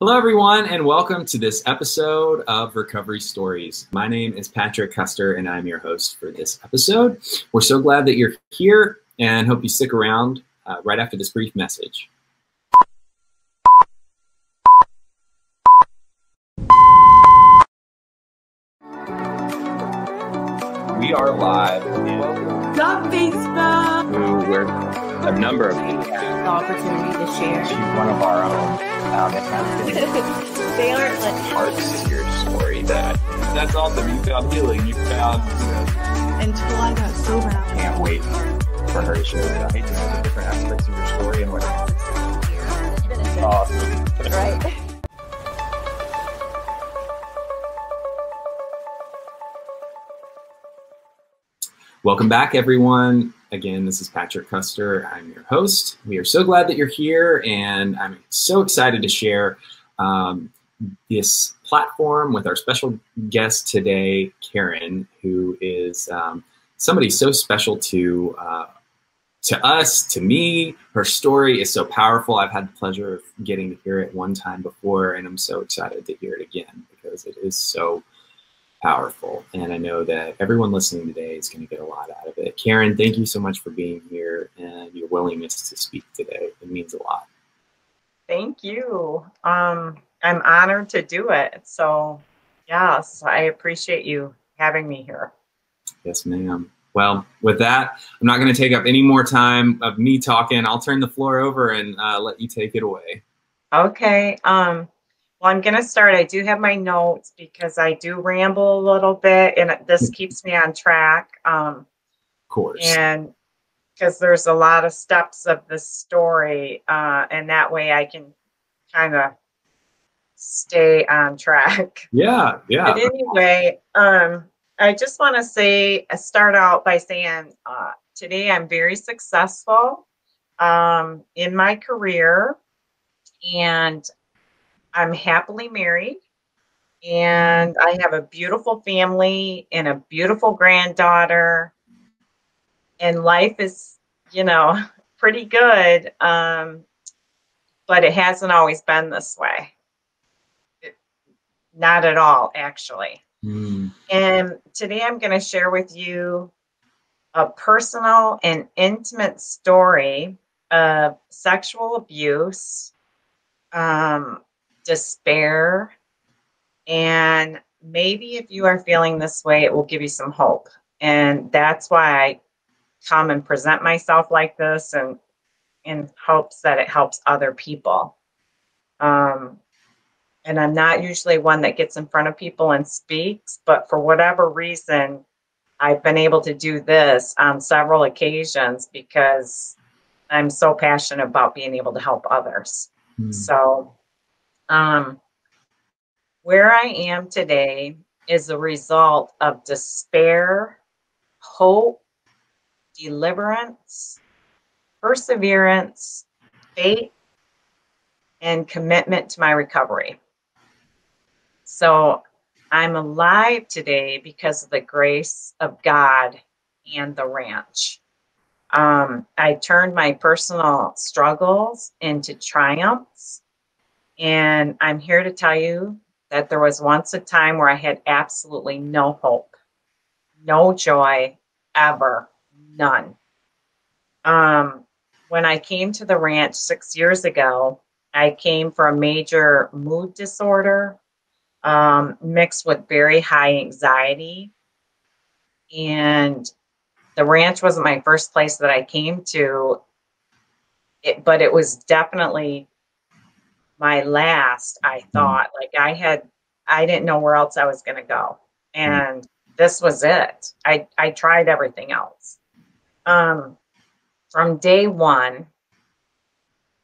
Hello, everyone, and welcome to this episode of Recovery Stories. My name is Patrick Custer, and I'm your host for this episode. We're so glad that you're here and hope you stick around right after this brief message. We are live in Stop Facebook. where a number of people The opportunity to share. She's one of our own. They aren't like Parts to your story that's awesome. You found healing. You found, until I got sober. can't wait for her to share that. Hey, just the different aspects of your story and what. Awesome. Right. Welcome back, everyone. Again, this is Patrick Custer. I'm your host. We are so glad that you're here, and I'm so excited to share this platform with our special guest today, Karen, who is somebody so special to us, to me. Her story is so powerful. I've had the pleasure of getting to hear it one time before, and I'm so excited to hear it again because it is so powerful. And I know that everyone listening today is going to get a lot out of it. Karen, thank you so much for being here and your willingness to speak today. It means a lot. Thank you. I'm honored to do it. So yes, I appreciate you having me here. Yes, ma'am. Well, with that, I'm not going to take up any more time of me talking. I'll turn the floor over and let you take it away. Okay. Well, I'm going to start. I do have my notes because I do ramble a little bit, and this keeps me on track. Of course. And because there's a lot of steps of the story, and that way I can kind of stay on track. Yeah. But anyway, I just want to start out by saying today I'm very successful in my career, and I'm happily married, and I have a beautiful family and a beautiful granddaughter, and life is, pretty good. But it hasn't always been this way. Not at all, actually. And today I'm going to share with you a personal and intimate story of sexual abuse, despair, and maybe if you are feeling this way, it will give you some hope. And that's why I come and present myself like this, and in hopes that it helps other people. And I'm not usually one that gets in front of people and speaks, but for whatever reason, I've been able to do this on several occasions because I'm so passionate about being able to help others. So, where I am today is a result of despair, hope, deliverance, perseverance, faith, and commitment to my recovery. So I'm alive today because of the grace of God and the ranch. I turned my personal struggles into triumphs. And I'm here to tell you that there was once a time where I had absolutely no hope, no joy, ever, none. When I came to the ranch 6 years ago, I came for a major mood disorder, mixed with very high anxiety. And the ranch wasn't my first place that I came to, but it was definitely my last. I thought, I didn't know where else I was going to go. And this was it. I tried everything else. From day one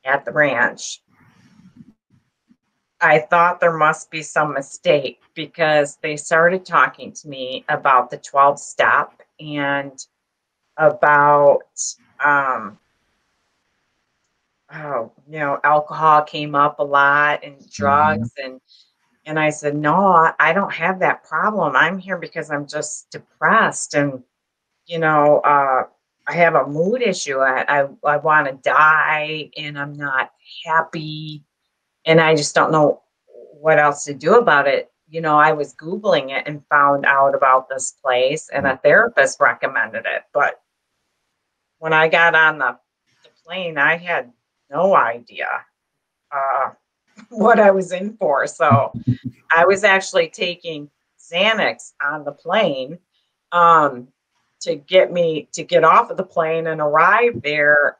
at the ranch, I thought there must be some mistake because they started talking to me about the 12-step and about, alcohol came up a lot, and drugs. And I said, no, I don't have that problem. I'm here because I'm just depressed. And, I have a mood issue. I want to die, and I'm not happy. And I just don't know what else to do about it. You know, I was Googling it and found out about this place, and a therapist recommended it. But when I got on the plane, I had no idea uh, what I was in for. So I was actually taking Xanax on the plane um, to get off of the plane and arrive there,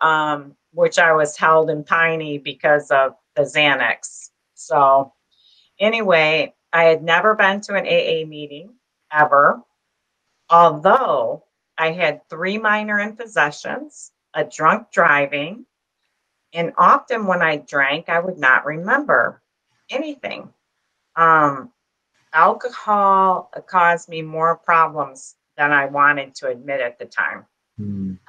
which I was held in Piney because of the Xanax. So anyway, I had never been to an AA meeting ever, although I had 3 minor impossessions, a drunk driving, and often when I drank, I would not remember anything. Um, Alcohol caused me more problems than I wanted to admit at the time.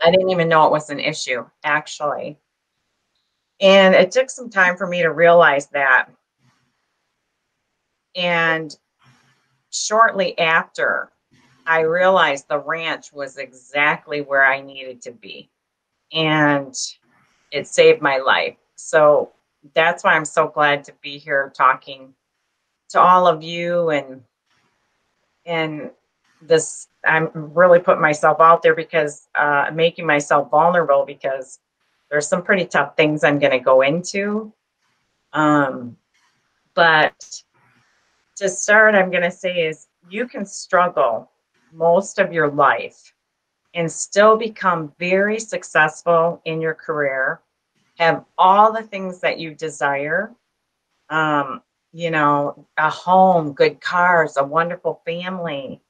I didn't even know it was an issue, actually. And it took some time for me to realize that. And shortly after, I realized the ranch was exactly where I needed to be. And it saved my life. So that's why I'm so glad to be here talking to all of you, and this, I'm really putting myself out there because making myself vulnerable, because there's some pretty tough things I'm going to go into. But to start, I'm going to say is you can struggle most of your life and still become very successful in your career, have all the things that you desire, you know, a home, good cars, a wonderful family,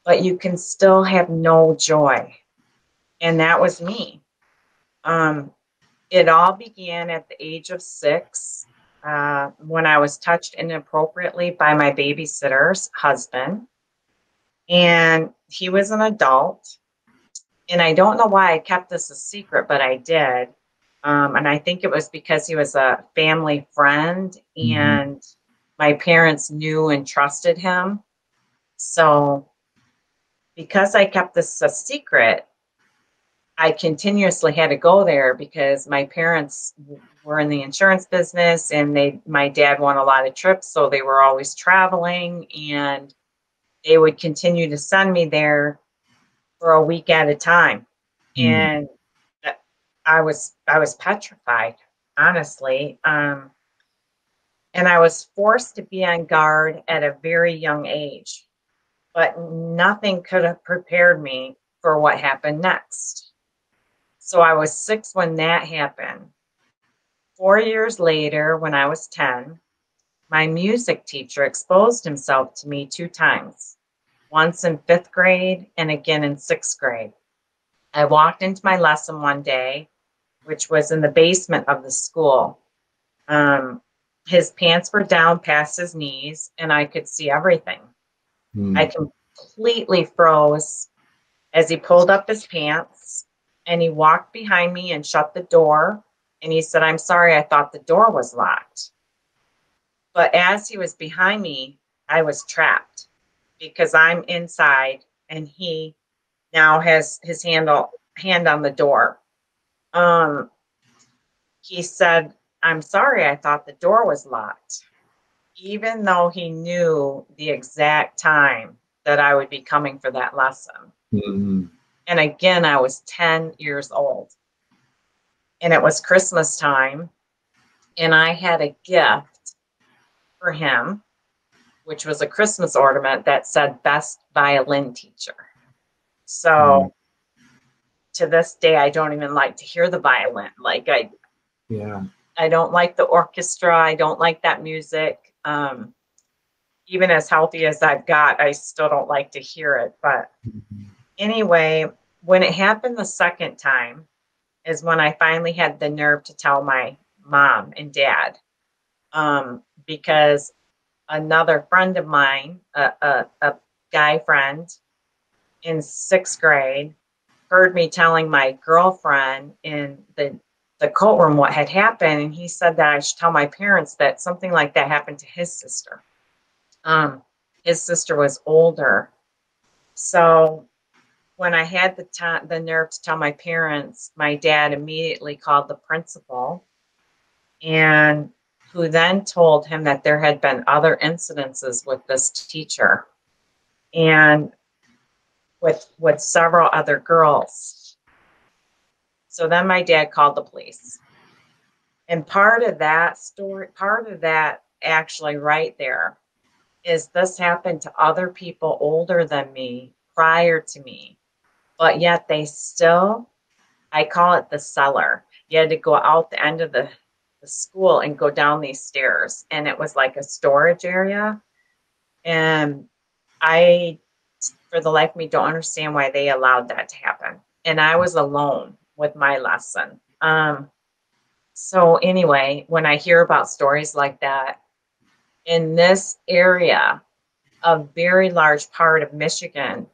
but you can still have no joy. And that was me. It all began at the age of 6 when I was touched inappropriately by my babysitter's husband. And he was an adult. And I don't know why I kept this a secret, but I did. And I think it was because he was a family friend and my parents knew and trusted him. So because I kept this a secret, I continuously had to go there because my parents were in the insurance business, and my dad won a lot of trips, so they were always traveling, and they would continue to send me there for a week at a time. And I was petrified, honestly. And I was forced to be on guard at a very young age, but nothing could have prepared me for what happened next. So I was 6 when that happened. 4 years later, when I was 10, my music teacher exposed himself to me 2 times, once in 5th grade and again in 6th grade. I walked into my lesson one day, which was in the basement of the school. His pants were down past his knees, and I could see everything. I completely froze as he pulled up his pants, and he walked behind me and shut the door. And he said, "I'm sorry, I thought the door was locked." But as he was behind me, I was trapped because I'm inside, and he now has his hand on the door. He said, "I'm sorry, I thought the door was locked," even though he knew the exact time that I would be coming for that lesson. And again, I was 10 years old. And it was Christmas time. And I had a gift for him, which was a Christmas ornament that said "Best Violin Teacher." So to this day, I don't even like to hear the violin. Like I don't like the orchestra. I don't like that music. Even as healthy as I've got, I still don't like to hear it. But anyway, when it happened the second time is when I finally had the nerve to tell my mom and dad, because another friend of mine, a guy friend in 6th grade, heard me telling my girlfriend in the courtroom what had happened, and he said that I should tell my parents that something like that happened to his sister. His sister was older. So when I had the nerve to tell my parents, my dad immediately called the principal, and who then told him that there had been other incidences with this teacher and with several other girls. So then my dad called the police. And part of that story, part of that actually right there is this happened to other people older than me prior to me, but yet they still, I call it the cellar. You had to go out the end of the school and go down these stairs, and it was like a storage area. And I, for the life of me, don't understand why they allowed that to happen. And I was alone with my lesson. So anyway, when I hear about stories like that, in this area, a very large part of Michigan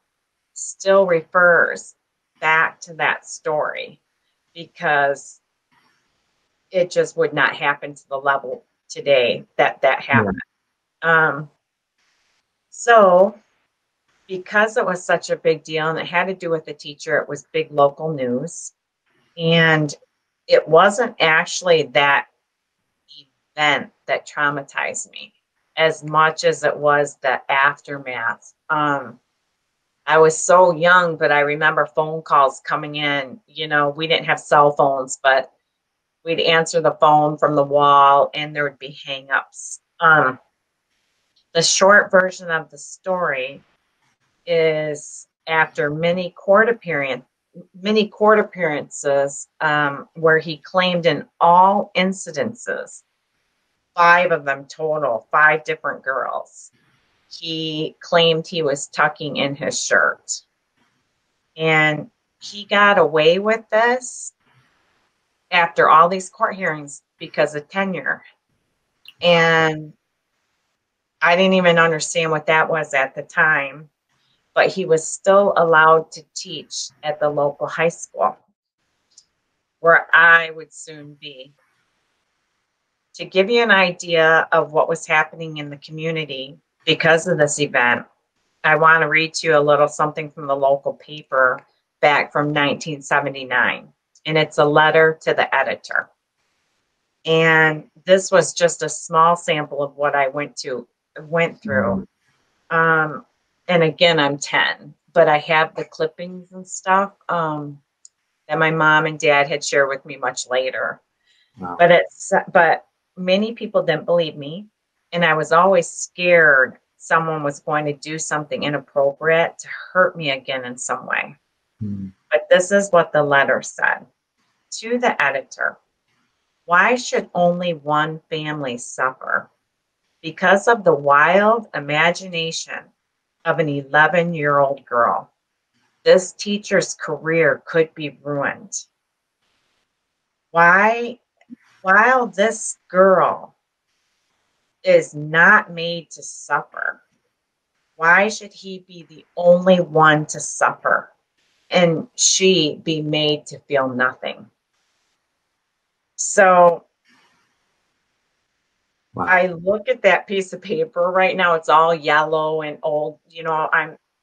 still refers back to that story because it just would not happen to the level today that happened. So because it was such a big deal and it had to do with the teacher, it was big local news. And it wasn't actually that event that traumatized me as much as it was the aftermath. I was so young, but I remember phone calls coming in. You know, we didn't have cell phones, but we'd answer the phone from the wall and there would be hang-ups. The short version of the story is after many court appearances where he claimed in all incidences, 5 of them total, 5 different girls, he claimed he was tucking in his shirt. And he got away with this after all these court hearings because of tenure. And I didn't even understand what that was at the time, but he was still allowed to teach at the local high school where I would soon be. To give you an idea of what was happening in the community because of this event, I want to read to you a little something from the local paper back from 1979. And it's a letter to the editor. And this was just a small sample of what I went through. And again, I'm 10, but I have the clippings and stuff that my mom and dad had shared with me much later. Wow. But many people didn't believe me, and I was always scared someone was going to do something inappropriate to hurt me again in some way. But this is what the letter said. To the editor, why should only one family suffer? Because of the wild imagination of an 11-year-old girl. This teacher's career could be ruined. While this girl is not made to suffer, why should he be the only one to suffer and she be made to feel nothing? So wow. I look at that piece of paper right now, it's all yellow and old. You know,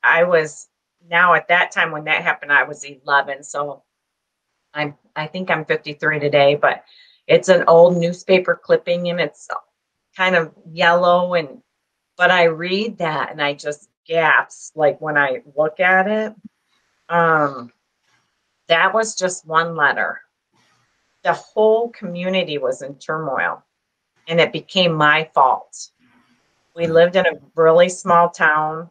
I was now at that time when that happened, I was 11. So I think I'm 53 today, but it's an old newspaper clipping and it's kind of yellow. But I read that and I just gasp, like when I look at it. That was just one letter. The whole community was in turmoil and it became my fault. We lived in a really small town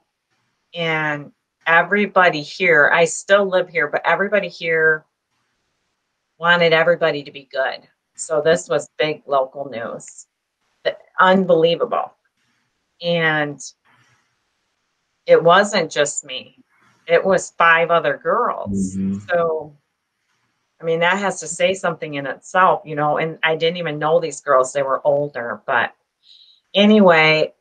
and everybody here, I still live here, but everybody here wanted everybody to be good. So this was big local news. Unbelievable. And it wasn't just me. It was 5 other girls. So, I mean, that has to say something in itself, you know, and I didn't even know these girls. They were older. But anyway,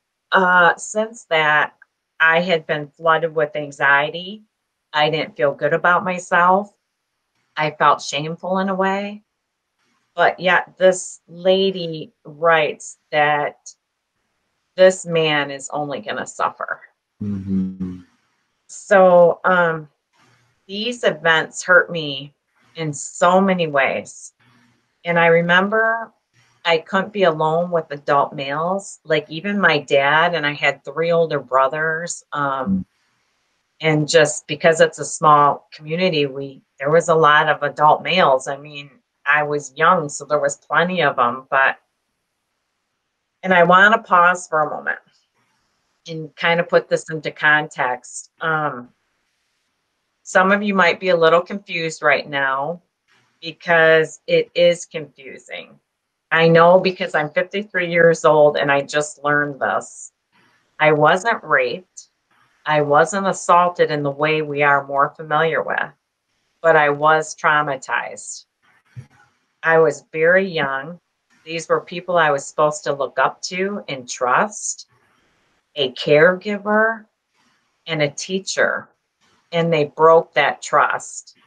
since that, I had been flooded with anxiety. I didn't feel good about myself. I felt shameful in a way. But yet this lady writes that this man is only going to suffer. So these events hurt me in so many ways. And I remember I couldn't be alone with adult males. Like even my dad, and I had 3 older brothers. And just because it's a small community, there was a lot of adult males. I mean, I was young, so there was plenty of them. And I want to pause for a moment and kind of put this into context. Some of you might be a little confused right now because it is confusing. I know because I'm 53 years old and I just learned this. I wasn't raped. I wasn't assaulted in the way we are more familiar with, but I was traumatized. I was very young. These were people I was supposed to look up to and trust, a caregiver, and a teacher, and they broke that trust.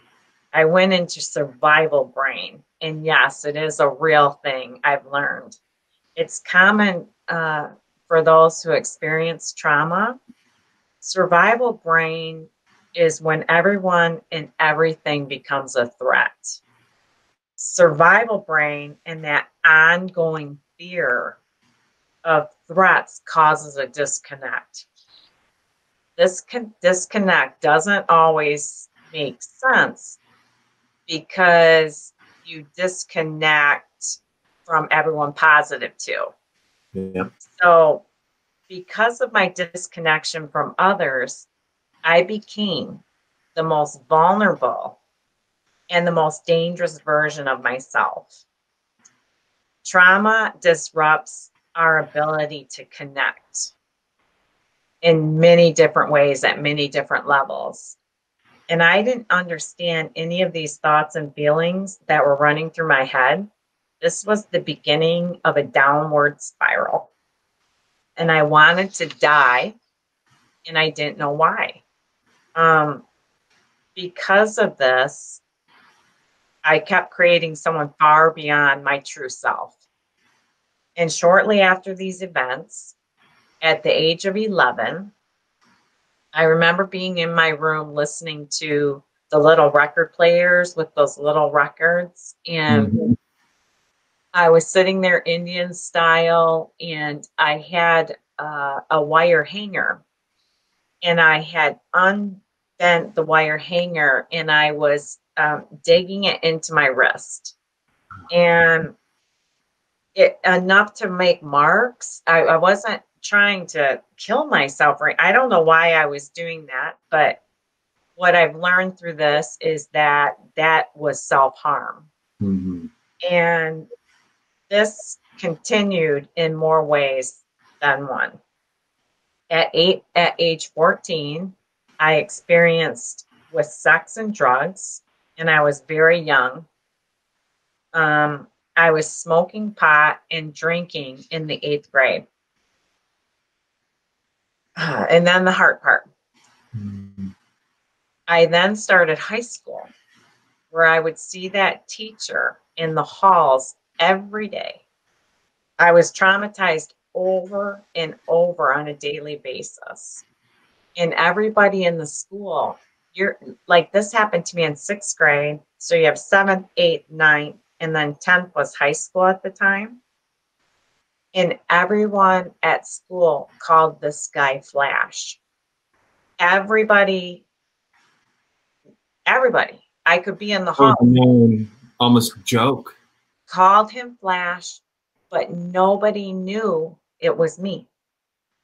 I went into survival brain, and yes, it is a real thing I've learned. It's common for those who experience trauma. Survival brain is when everyone and everything becomes a threat. Survival brain and that ongoing fear of threats causes a disconnect. This disconnect doesn't always make sense because you disconnect from everyone positive too. Yeah. So because of my disconnection from others, I became the most vulnerable and the most dangerous version of myself. Trauma disrupts our ability to connect in many different ways at many different levels. And I didn't understand any of these thoughts and feelings that were running through my head. This was the beginning of a downward spiral. And I wanted to die, and I didn't know why. Because of this, I kept creating someone far beyond my true self. And shortly after these events, at the age of 11, I remember being in my room listening to the little record players with those little records. And I was sitting there Indian style, and I had a wire hanger. And I had unbent the wire hanger, and I was digging it into my wrist. And it enough to make marks. I wasn't trying to kill myself, right? I don't know why I was doing that, but what I've learned through this is that was self-harm. And this continued in more ways than one. At age 14, I experienced with sex and drugs, and I was very young. I was smoking pot and drinking in the 8th grade. And then the hard part. I then started high school, where I would see that teacher in the halls every day. I was traumatized over and over on a daily basis. And everybody in the school, this happened to me in 6th grade. So you have 7th, 8th, 9th, and then 10th was high school at the time. And everyone at school called this guy Flash. Everybody, I could be in the hall. Almost joke. Called him Flash, but nobody knew it was me.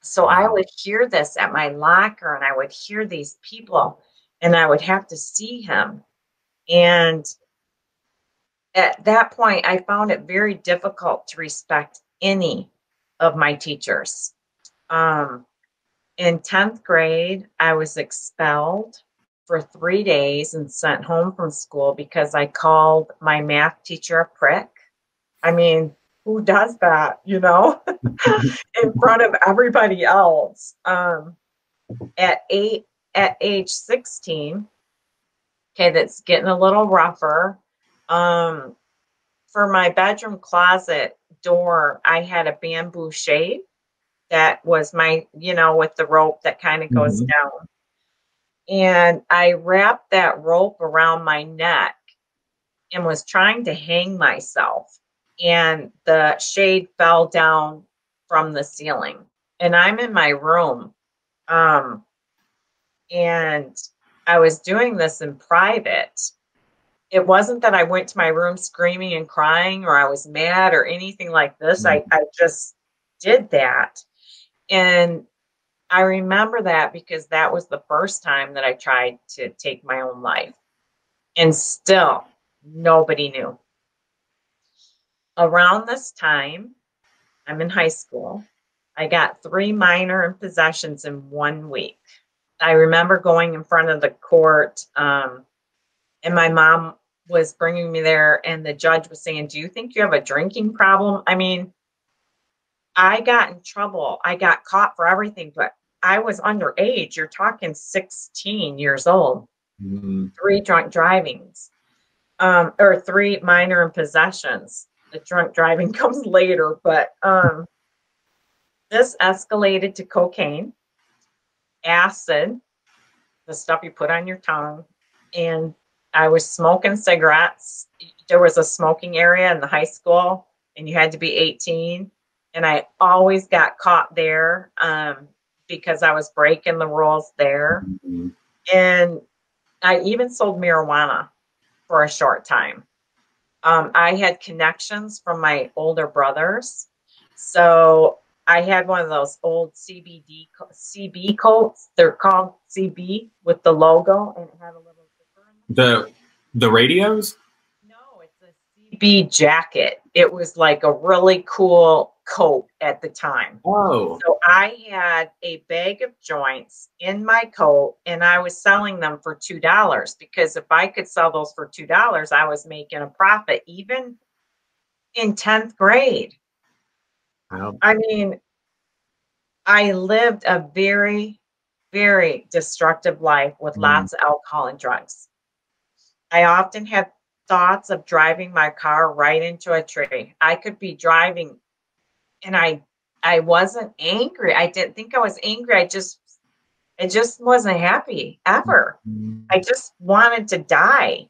So I would hear this at my locker, and I would hear these people, and I would have to see him. And at that point, I found it very difficult to respect any of my teachers. In 10th grade, I was expelled for 3 days and sent home from school because I called my math teacher a prick. I mean, who does that, in front of everybody else? At age 16, okay, that's getting a little rougher. For my bedroom closet door, I had a bamboo shade that was my, with the rope that kind of goes down. And I wrapped that rope around my neck and was trying to hang myself. and the shade fell down from the ceiling. And I'm in my room. And I was doing this in private. It wasn't that I went to my room screaming and crying or I was mad or anything like this. I just did that. And I remember that because that was the first time that I tried to take my own life. And still, nobody knew. Around this time, I'm in high school. I got 3 minor in possessions in 1 week. I remember going in front of the court, and my mom was bringing me there, and the judge was saying, "Do you think you have a drinking problem?" I mean, I got in trouble. I got caught for everything, but I was underage. You're talking 16 years old. 3 drunk drivings, or 3 minor in possessions. The drunk driving comes later, but this escalated to cocaine, acid, the stuff you put on your tongue, and I was smoking cigarettes. There was a smoking area in the high school, and you had to be 18. And I always got caught there because I was breaking the rules there. And I even sold marijuana for a short time. I had connections from my older brothers. So I had one of those old CB coats. They're called CB with the logo, and it had a little zipper in The radios? No, it's a CB jacket. It was like a really cool coat at the time. Oh. So I had a bag of joints in my coat, and I was selling them for $2 because if I could sell those for $2, I was making a profit even in 10th grade. Wow. I mean, I lived a very, very destructive life with lots of alcohol and drugs. I often had thoughts of driving my car right into a tree. I could be driving and I wasn't angry. I didn't think I was angry. I just wasn't happy ever. I just wanted to die.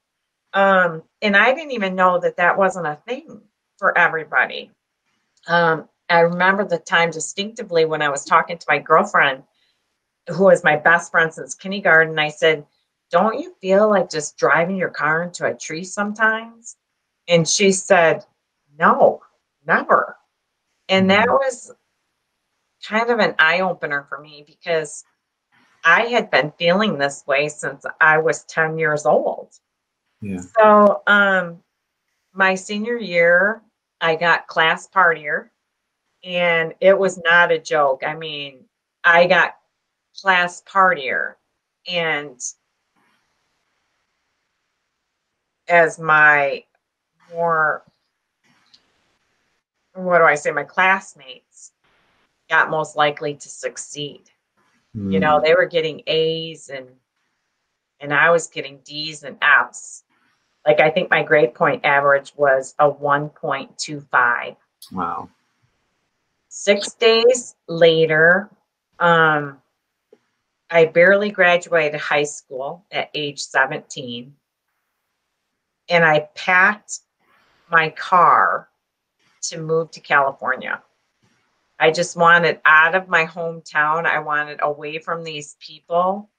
And I didn't even know that that wasn't a thing for everybody. I remember the time distinctively when I was talking to my girlfriend, who was my best friend since kindergarten. I said, "Don't you feel like just driving your car into a tree sometimes?" And she said, "No, never." And that was kind of an eye-opener for me because I had been feeling this way since I was 10 years old. Yeah. So my senior year, I got class partier, and it was not a joke. I mean, I got class partier, and as my more, what do I say, my classmates got most likely to succeed. You know, they were getting A's and I was getting D's and F's. Like, I think my grade point average was a 1.25. Wow. 6 days later, I barely graduated high school at age 17. And I packed my car to move to California. I just wanted out of my hometown. I wanted away from these people.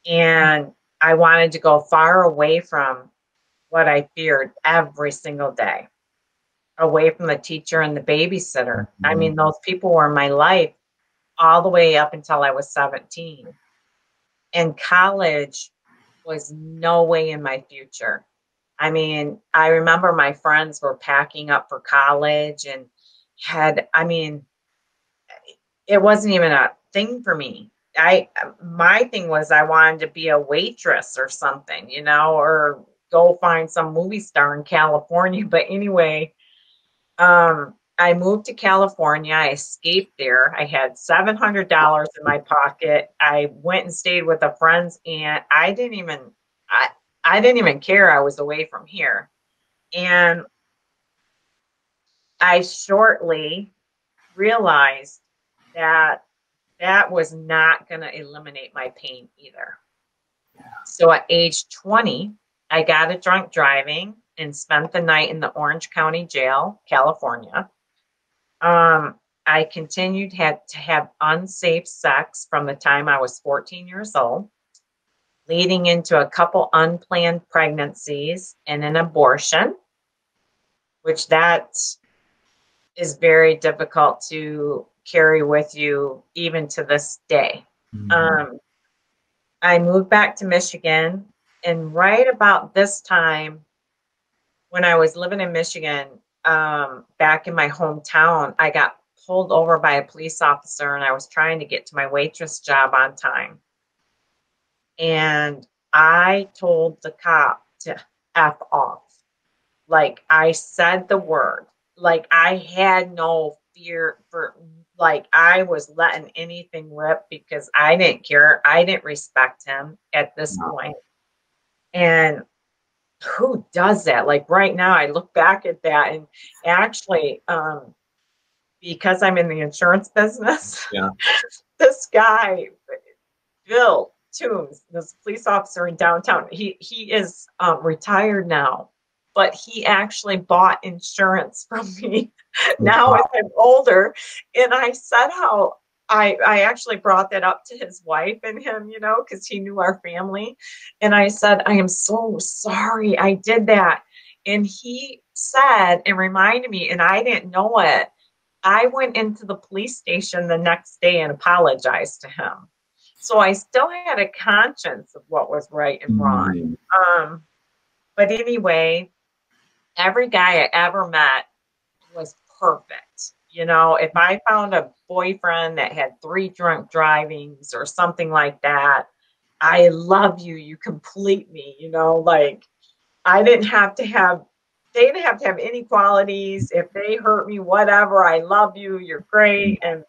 And I wanted to go far away from what I feared every single day, away from the teacher and the babysitter. I mean, those people were in my life all the way up until I was 17. And college was no way in my future. I mean, I remember my friends were packing up for college and it wasn't even a thing for me. My thing was I wanted to be a waitress or something, you know, or go find some movie star in California. But anyway, I moved to California. I escaped there. I had $700 in my pocket. I went and stayed with a friend's aunt. I didn't even care I was away from here. And I shortly realized that that was not going to eliminate my pain either. So at age 20, I got a drunk driving. and spent the night in the Orange County Jail, California. I continued to have unsafe sex from the time I was 14 years old, leading into a couple unplanned pregnancies and an abortion, which that is very difficult to carry with you even to this day. I moved back to Michigan, and right about this time, when I was living in Michigan, back in my hometown, I got pulled over by a police officer, and I was trying to get to my waitress job on time. And I told the cop to F off. Like, I said the word. Like, I had no fear for, like, I was letting anything rip because I didn't care. I didn't respect him at this point. And who does that? Like, right now, I look back at that, and actually, because I'm in the insurance business, this guy, Bill Toombs, this police officer in downtown, he is retired now, but he actually bought insurance from me now as I'm older. And I said how I actually brought that up to his wife and him, you know, because he knew our family. And I said, I am so sorry I did that. And he said and reminded me, and I didn't know it, I went into the police station the next day and apologized to him. So I still had a conscience of what was right and wrong. But anyway, every guy I ever met was perfect. You know, if I found a boyfriend that had 3 drunk drivings or something like that, I love you, you complete me, you know, like I didn't have to have, they didn't have to have any qualities. If they hurt me, whatever, I love you, you're great. And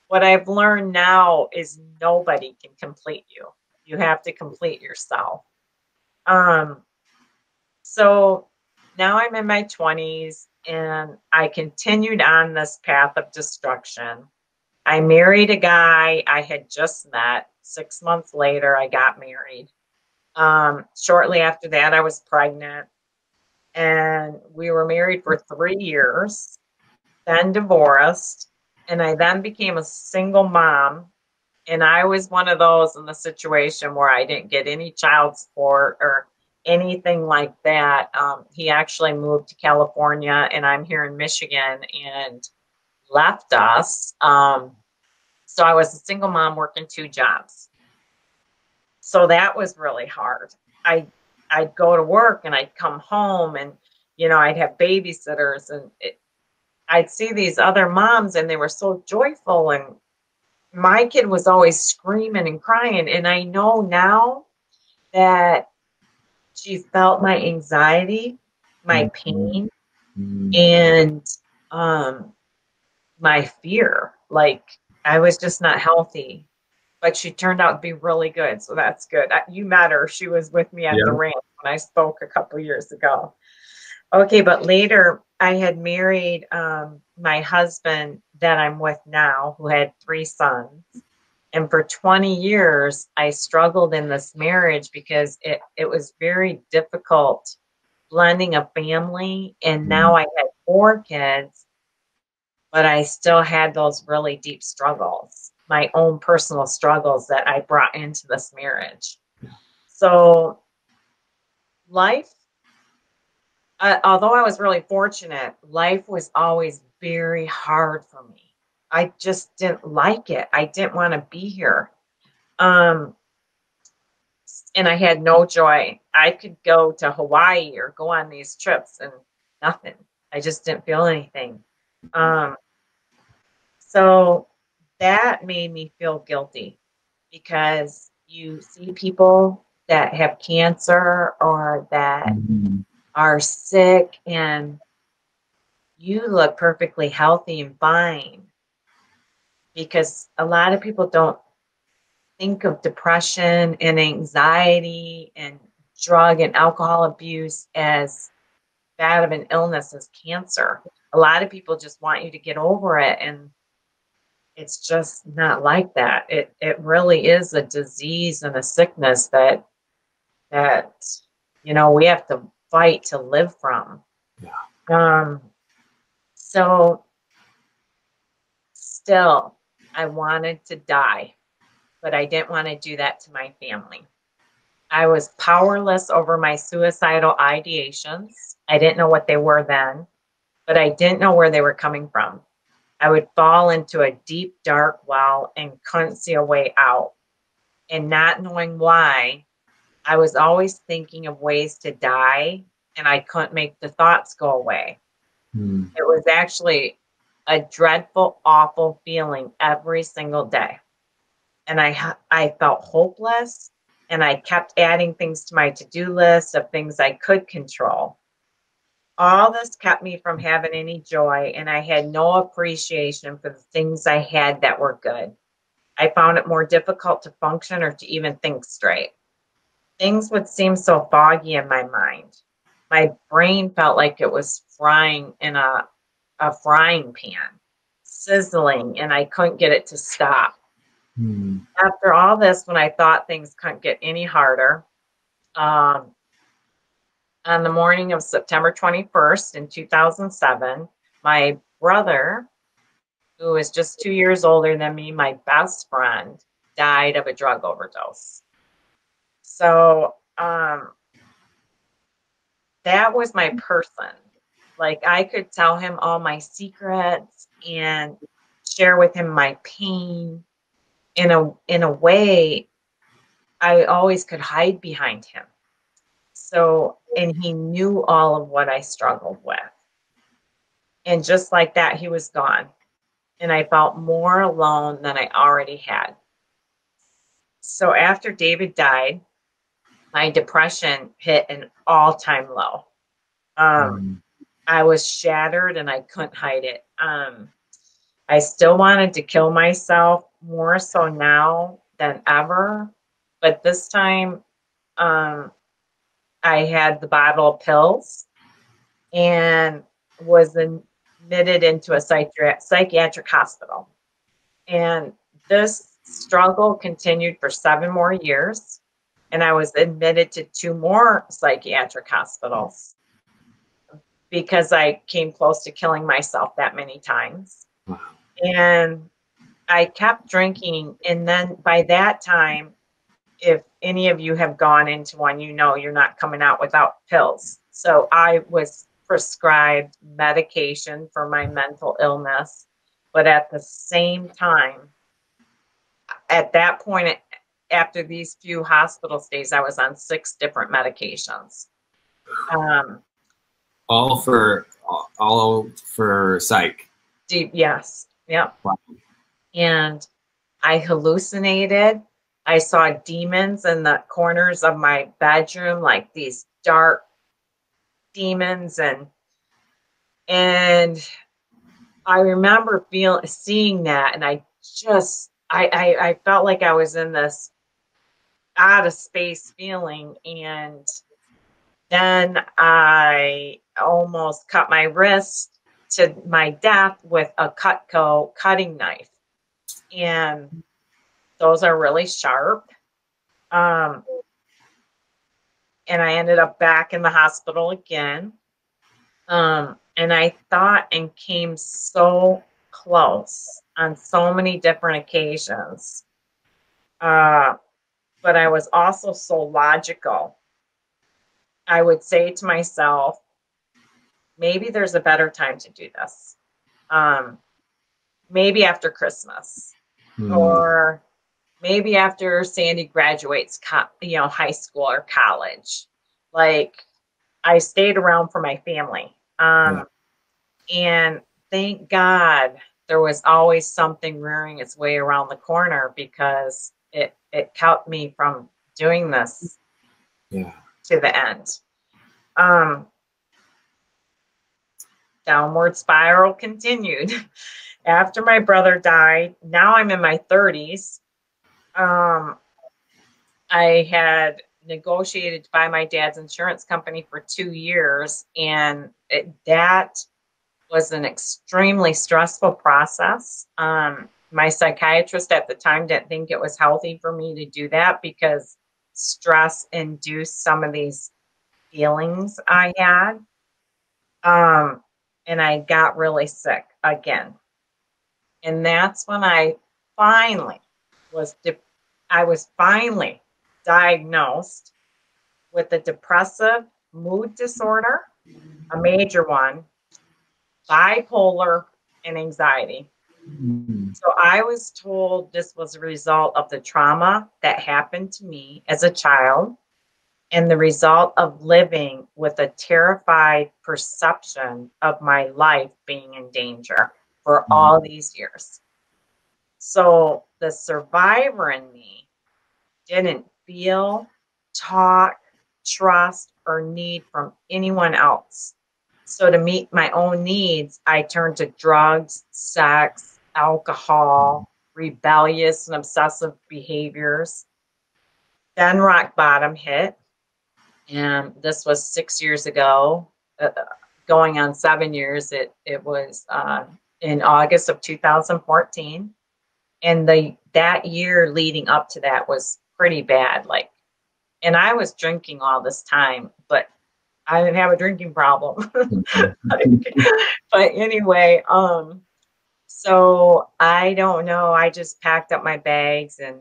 what I've learned now is nobody can complete you. You have to complete yourself. So now I'm in my 20s and I continued on this path of destruction. I married a guy I had just met. 6 months later, I got married. Shortly after that, I was pregnant. And we were married for 3 years, then divorced. And I then became a single mom. And I was one of those in the situation where I didn't get any child support or anything like that. He actually moved to California, and I'm here in Michigan, and left us. So I was a single mom working 2 jobs. So that was really hard. I'd go to work and I'd come home, and, you know, I'd have babysitters, and I'd see these other moms and they were so joyful, and my kid was always screaming and crying. And I know now that she felt my anxiety, my pain, and my fear. Like, I was just not healthy. But she turned out to be really good, so that's good. You met her. She was with me at the ranch when I spoke a couple years ago. Okay, but later I had married my husband that I'm with now, who had 3 sons. And for 20 years, I struggled in this marriage because it was very difficult blending a family. And now I had 4 kids, but I still had those really deep struggles, my own personal struggles that I brought into this marriage. So life, although I was really fortunate, life was always very hard for me. I just didn't like it. I didn't want to be here. And I had no joy. I could go to Hawaii or go on these trips and nothing. I just didn't feel anything. So that made me feel guilty, because you see people that have cancer or that are sick, and you look perfectly healthy and fine, because a lot of people don't think of depression and anxiety and drug and alcohol abuse as bad of an illness as cancer. A lot of people just want you to get over it, and it's just not like that. It really is a disease and a sickness that you know, we have to fight to live from. Yeah. So still, I wanted to die, but I didn't want to do that to my family. I was powerless over my suicidal ideations. I didn't know what they were then, but I didn't know where they were coming from. I would fall into a deep, dark well and couldn't see a way out. And not knowing why, I was always thinking of ways to die, and I couldn't make the thoughts go away. It was actually a dreadful, awful feeling every single day. And I felt hopeless, and I kept adding things to my to-do list of things I could control. All this kept me from having any joy, and I had no appreciation for the things I had that were good. I found it more difficult to function or to even think straight. Things would seem so foggy in my mind. My brain felt like it was frying in a frying pan, sizzling, and I couldn't get it to stop. After all this, when I thought things couldn't get any harder, on the morning of September 21st in 2007, my brother, who was just 2 years older than me, my best friend, died of a drug overdose. So that was my person. Like, I could tell him all my secrets and share with him my pain. In a way, I always could hide behind him. So, and he knew all of what I struggled with. And just like that, he was gone. And I felt more alone than I already had. So after David died, my depression hit an all-time low. I was shattered and I couldn't hide it. I still wanted to kill myself, more so now than ever. But this time, I had the bottle of pills and was admitted into a psychiatric hospital. And this struggle continued for 7 more years. And I was admitted to 2 more psychiatric hospitals because I came close to killing myself that many times. And I kept drinking. And then by that time, if any of you have gone into one, you know you're not coming out without pills. So I was prescribed medication for my mental illness. But at the same time, at that point, after these few hospital stays, I was on 6 different medications. All for psych. Deep, yes. Yep. Wow. And I hallucinated. I saw demons in the corners of my bedroom, like these dark demons. And I remember seeing that. And I felt like I was in this out of space feeling. And then I almost cut my wrist to my death with a Cutco cutting knife. And those are really sharp. And I ended up back in the hospital again. And I thought and came so close on so many different occasions. But I was also so logical. I would say to myself, maybe there's a better time to do this. Maybe after Christmas. Or maybe after Sandy graduates, high school or college. Like, I stayed around for my family. And thank God there was always something rearing its way around the corner, because it kept me from doing this to the end. Downward spiral continued. After my brother died, now I'm in my 30s. I had negotiated to buy my dad's insurance company for 2 years, and that was an extremely stressful process. My psychiatrist at the time didn't think it was healthy for me to do that, because stress induced some of these feelings I had. And I got really sick again. And that's when I finally I was finally diagnosed with a depressive mood disorder, a major one, bipolar, and anxiety. So I was told this was a result of the trauma that happened to me as a child and the result of living with a terrified perception of my life being in danger for all these years. So the survivor in me didn't feel, talk, trust, or need from anyone else. So to meet my own needs, I turned to drugs, sex, alcohol, rebellious and obsessive behaviors. Then rock bottom hit. And this was 6 years ago, going on 7 years. It was in August of 2014. And that year leading up to that was pretty bad. And I was drinking all this time, but I didn't have a drinking problem. But anyway, so I don't know. I just packed up my bags and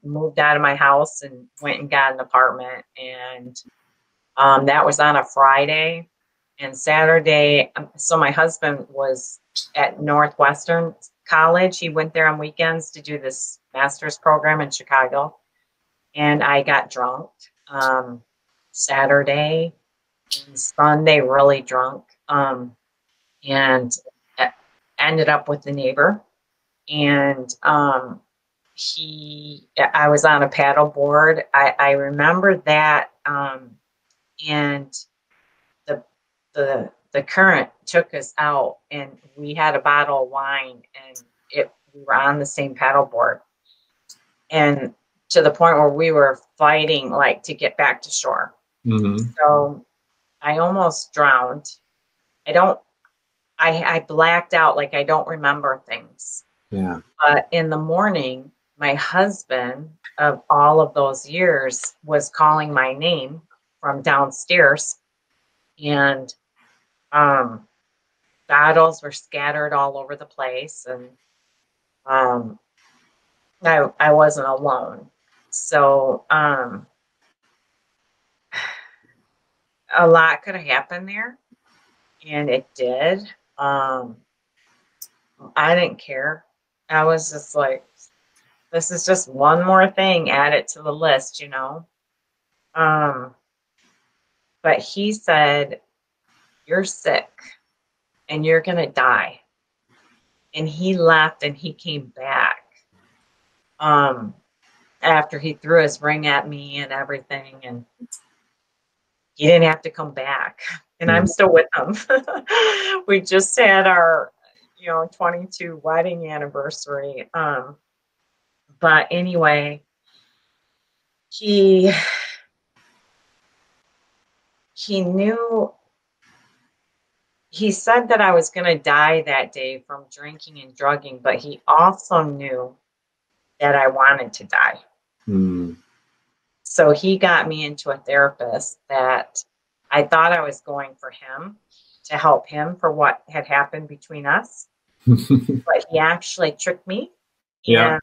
moved out of my house and went and got an apartment. And that was on a Friday. And Saturday, so my husband was at Northwestern College. He went there on weekends to do this master's program in Chicago. And I got drunk Saturday and Sunday, really drunk, and ended up with the neighbor. And I was on a paddle board. I remember that, and the current took us out, and we had a bottle of wine, and we were on the same paddle board, and to the point where we were fighting to get back to shore. So I almost drowned. I blacked out, I don't remember things. Yeah. But in the morning, my husband of all of those years was calling my name from downstairs, and bottles were scattered all over the place, and I wasn't alone. So a lot could have happened there, and it did. I didn't care. I was just like, this is just one more thing added to the list, But he said, you're sick and you're going to die. And he left and he came back after he threw his ring at me and everything. And he didn't have to come back. And I'm still with him. We just had our 22 wedding anniversary. But anyway, he knew, he said that I was going to die that day from drinking and drugging, but he also knew that I wanted to die. So he got me into a therapist that I thought I was going for him to help him for what had happened between us. But he actually tricked me. Yeah. And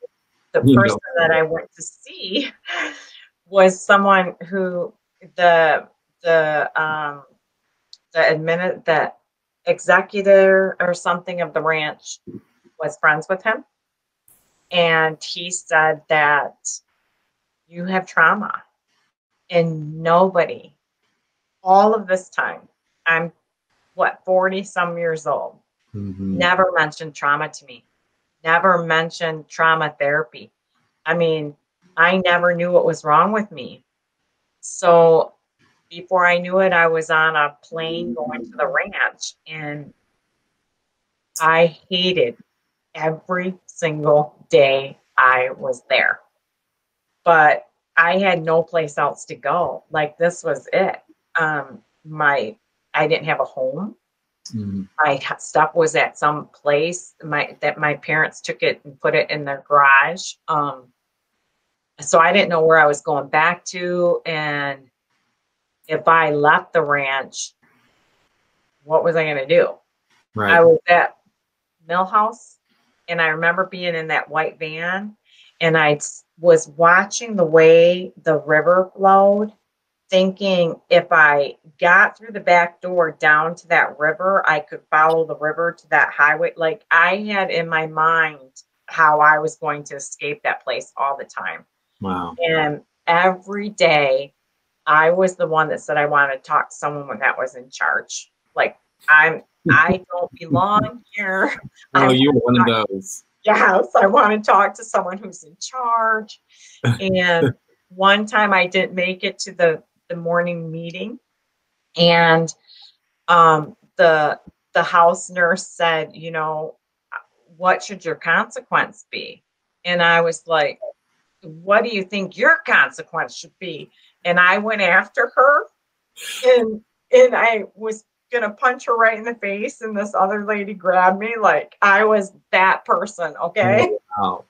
the person that I went to see was someone who the executor or something of the ranch was friends with him. And he said that you have trauma. And nobody, all of this time, I'm 40 some years old, never mentioned trauma to me, never mentioned trauma therapy. I mean, I never knew what was wrong with me. So before I knew it, I was on a plane going to the ranch, and I hated every single day I was there. But I had no place else to go. This was it. I didn't have a home. My stuff was at some place that my parents took it and put it in their garage. So I didn't know where I was going back to. And if I left the ranch, what was I going to do? Right. I was at Millhouse, and I remember being in that white van, and I was watching the way the river flowed, thinking if I got through the back door down to that river, I could follow the river to that highway. Like, I had in my mind how I was going to escape that place all the time. Wow. And every day I was the one that said I wanted to talk to someone that was in charge. Like, I don't belong here. Oh, you were one of those. Yes, I want to talk to someone who's in charge. And one time I didn't make it to the morning meeting, and the house nurse said, you know, what should your consequence be? And I was like, what do you think your consequence should be? And I went after her, and I was gonna punch her right in the face, and this other lady grabbed me. Like, I was that person, okay? Wow.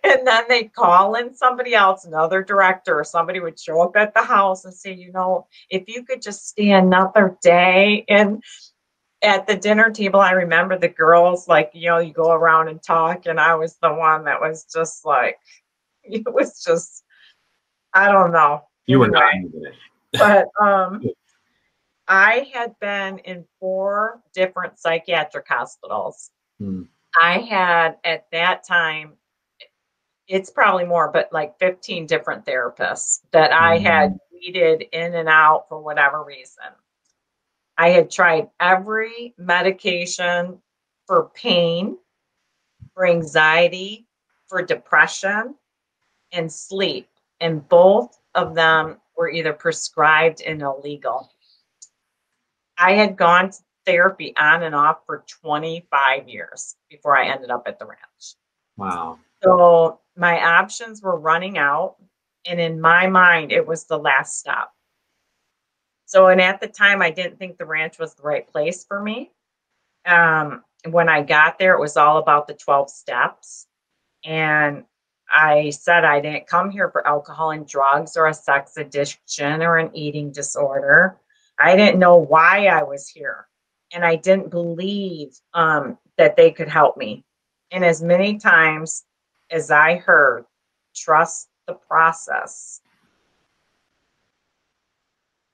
And then they'd call in somebody else, another director, or somebody would show up at the house and say, you know, if you could just stay another day. And at the dinner table, I remember the girls, like, you know, you go around and talk, and I was the one that was just like, it was just, I don't know. You were not into it. But I had been in 4 different psychiatric hospitals. I had, at that time, it's probably more, but like 15 different therapists that I had weeded in and out for whatever reason. I had tried every medication for pain, for anxiety, for depression, and sleep. And both of them were either prescribed and illegal. I had gone to therapy on and off for 25 years before I ended up at the ranch. Wow. So my options were running out, and in my mind, it was the last stop. So, and at the time, I didn't think the ranch was the right place for me. When I got there, it was all about the 12 steps. And I said I didn't come here for alcohol and drugs or a sex addiction or an eating disorder. I didn't know why I was here. And I didn't believe that they could help me. And as many times as I heard, trust the process,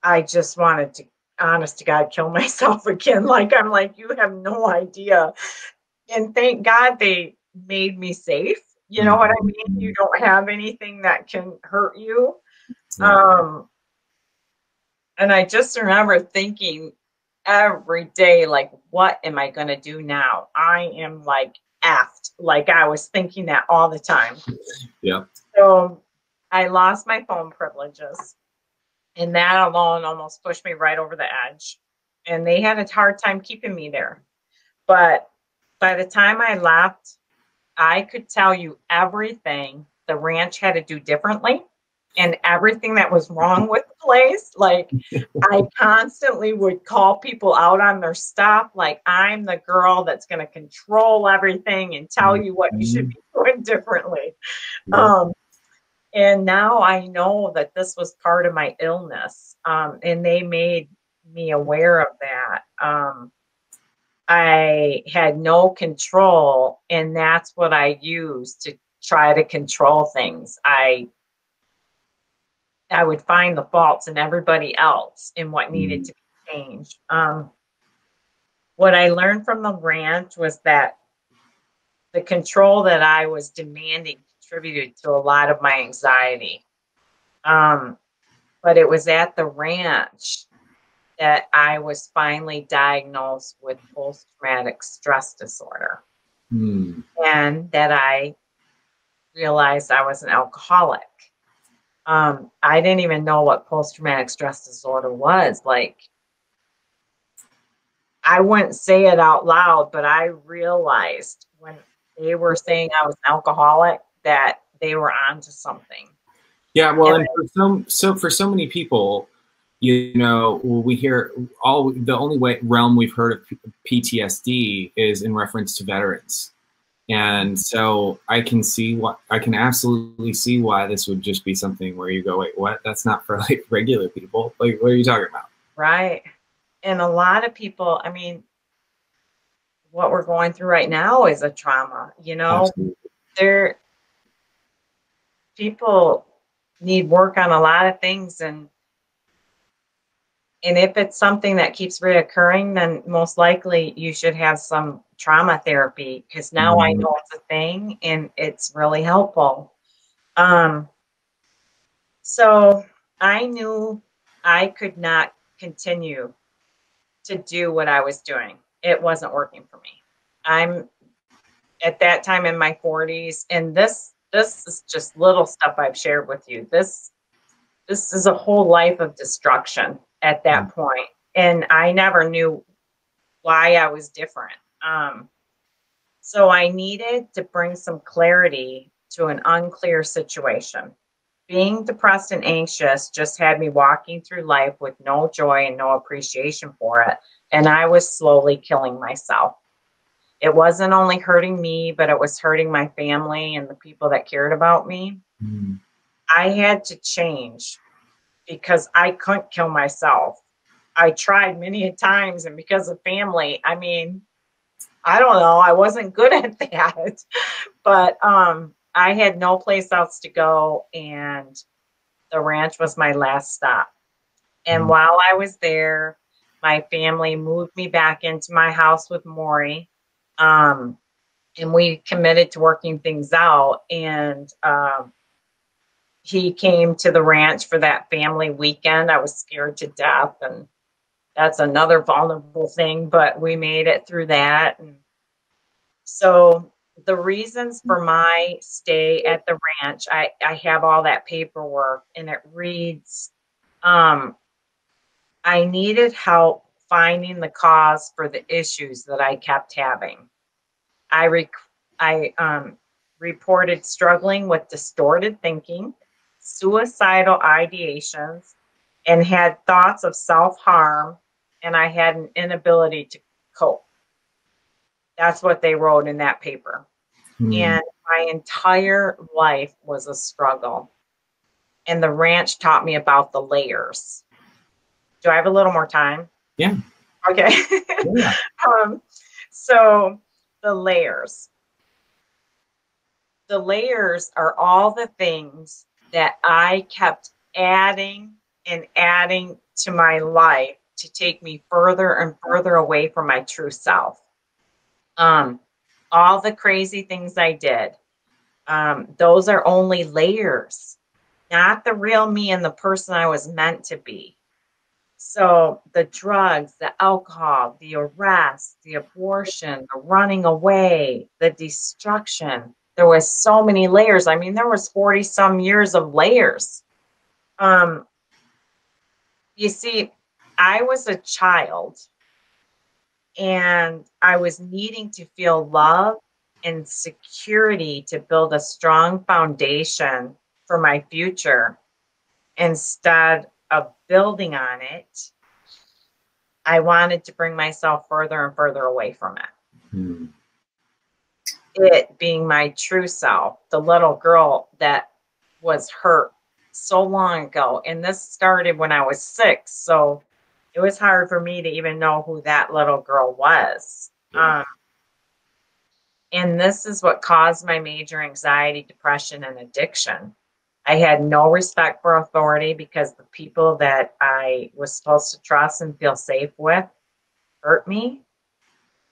I just wanted to, honest to God, kill myself again. Like, I'm like, you have no idea. And thank God they made me safe. You know what I mean? You don't have anything that can hurt you. And I just remember thinking every day, like, what am I going to do now? I am like effed. Like, I was thinking that all the time. Yeah. So I lost my phone privileges, and that alone almost pushed me right over the edge. And they had a hard time keeping me there. But by the time I left, I could tell you everything the ranch had to do differently and everything that was wrong with the place. Like, I constantly would call people out on their stuff. Like, I'm the girl that's going to control everything and tell you what you should be doing differently. And now I know that this was part of my illness. And they made me aware of that. I had no control, and that's what I used to try to control things. I would find the faults in everybody else and what needed to be changed. What I learned from the ranch was that the control that I was demanding contributed to a lot of my anxiety. But it was at the ranch that I was finally diagnosed with post-traumatic stress disorder. And that I realized I was an alcoholic. I didn't even know what post-traumatic stress disorder was. Like, I wouldn't say it out loud, but I realized when they were saying I was an alcoholic that they were onto something. Yeah, well, and for so many people, you know, we hear the only realm we've heard of PTSD is in reference to veterans. And so I can absolutely see why this would just be something where you go, wait, what? That's not for like regular people. Like, what are you talking about? Right. And a lot of people, I mean, what we're going through right now is a trauma, Absolutely. there people need work on a lot of things, and if it's something that keeps reoccurring, then most likely you should have some trauma therapy, because now I Mhm. know it's a thing and it's really helpful. Um, so I knew I could not continue to do what I was doing. It wasn't working for me. I'm at that time in my 40s, and this is just little stuff I've shared with you. This is a whole life of destruction at that point, and I never knew why I was different. So I needed to bring some clarity to an unclear situation. Being depressed and anxious just had me walking through life with no joy and no appreciation for it, and I was slowly killing myself. It wasn't only hurting me, but it was hurting my family and the people that cared about me. Mhm. I had to change because I couldn't kill myself. I tried many a times, and because of family, I mean, I don't know, I wasn't good at that. But I had no place else to go, and the ranch was my last stop. And Mhm. while I was there, my family moved me back into my house with Maury. Um, and we committed to working things out. And he came to the ranch for that family weekend. I was scared to death, and that's another vulnerable thing, but we made it through that. And so the reasons for my stay at the ranch, I have all that paperwork, and it reads, um, I needed help finding the cause for the issues that I kept having. I rec- I reported struggling with distorted thinking, suicidal ideations, and had thoughts of self harm, and I had an inability to cope. That's what they wrote in that paper. Mhm. And my entire life was a struggle. And the ranch taught me about the layers. Do I have a little more time? Yeah. Okay. Yeah. um, so the layers. The layers are all the things that I kept adding and adding to my life to take me further and further away from my true self. Um, all the crazy things I did, those are only layers, not the real me and the person I was meant to be. So the drugs, the alcohol, the arrest, the abortion, the running away, the destruction. There was so many layers. I mean, there was 40 some years of layers. Um, you see, I was a child, and I was needing to feel love and security to build a strong foundation for my future. Instead of building on it, I wanted to bring myself further and further away from it. Mhm. It being my true self, the little girl that was hurt so long ago. And this started when I was 6. So it was hard for me to even know who that little girl was. Yeah. And this is what caused my major anxiety, depression, and addiction. I had no respect for authority because the people that I was supposed to trust and feel safe with hurt me.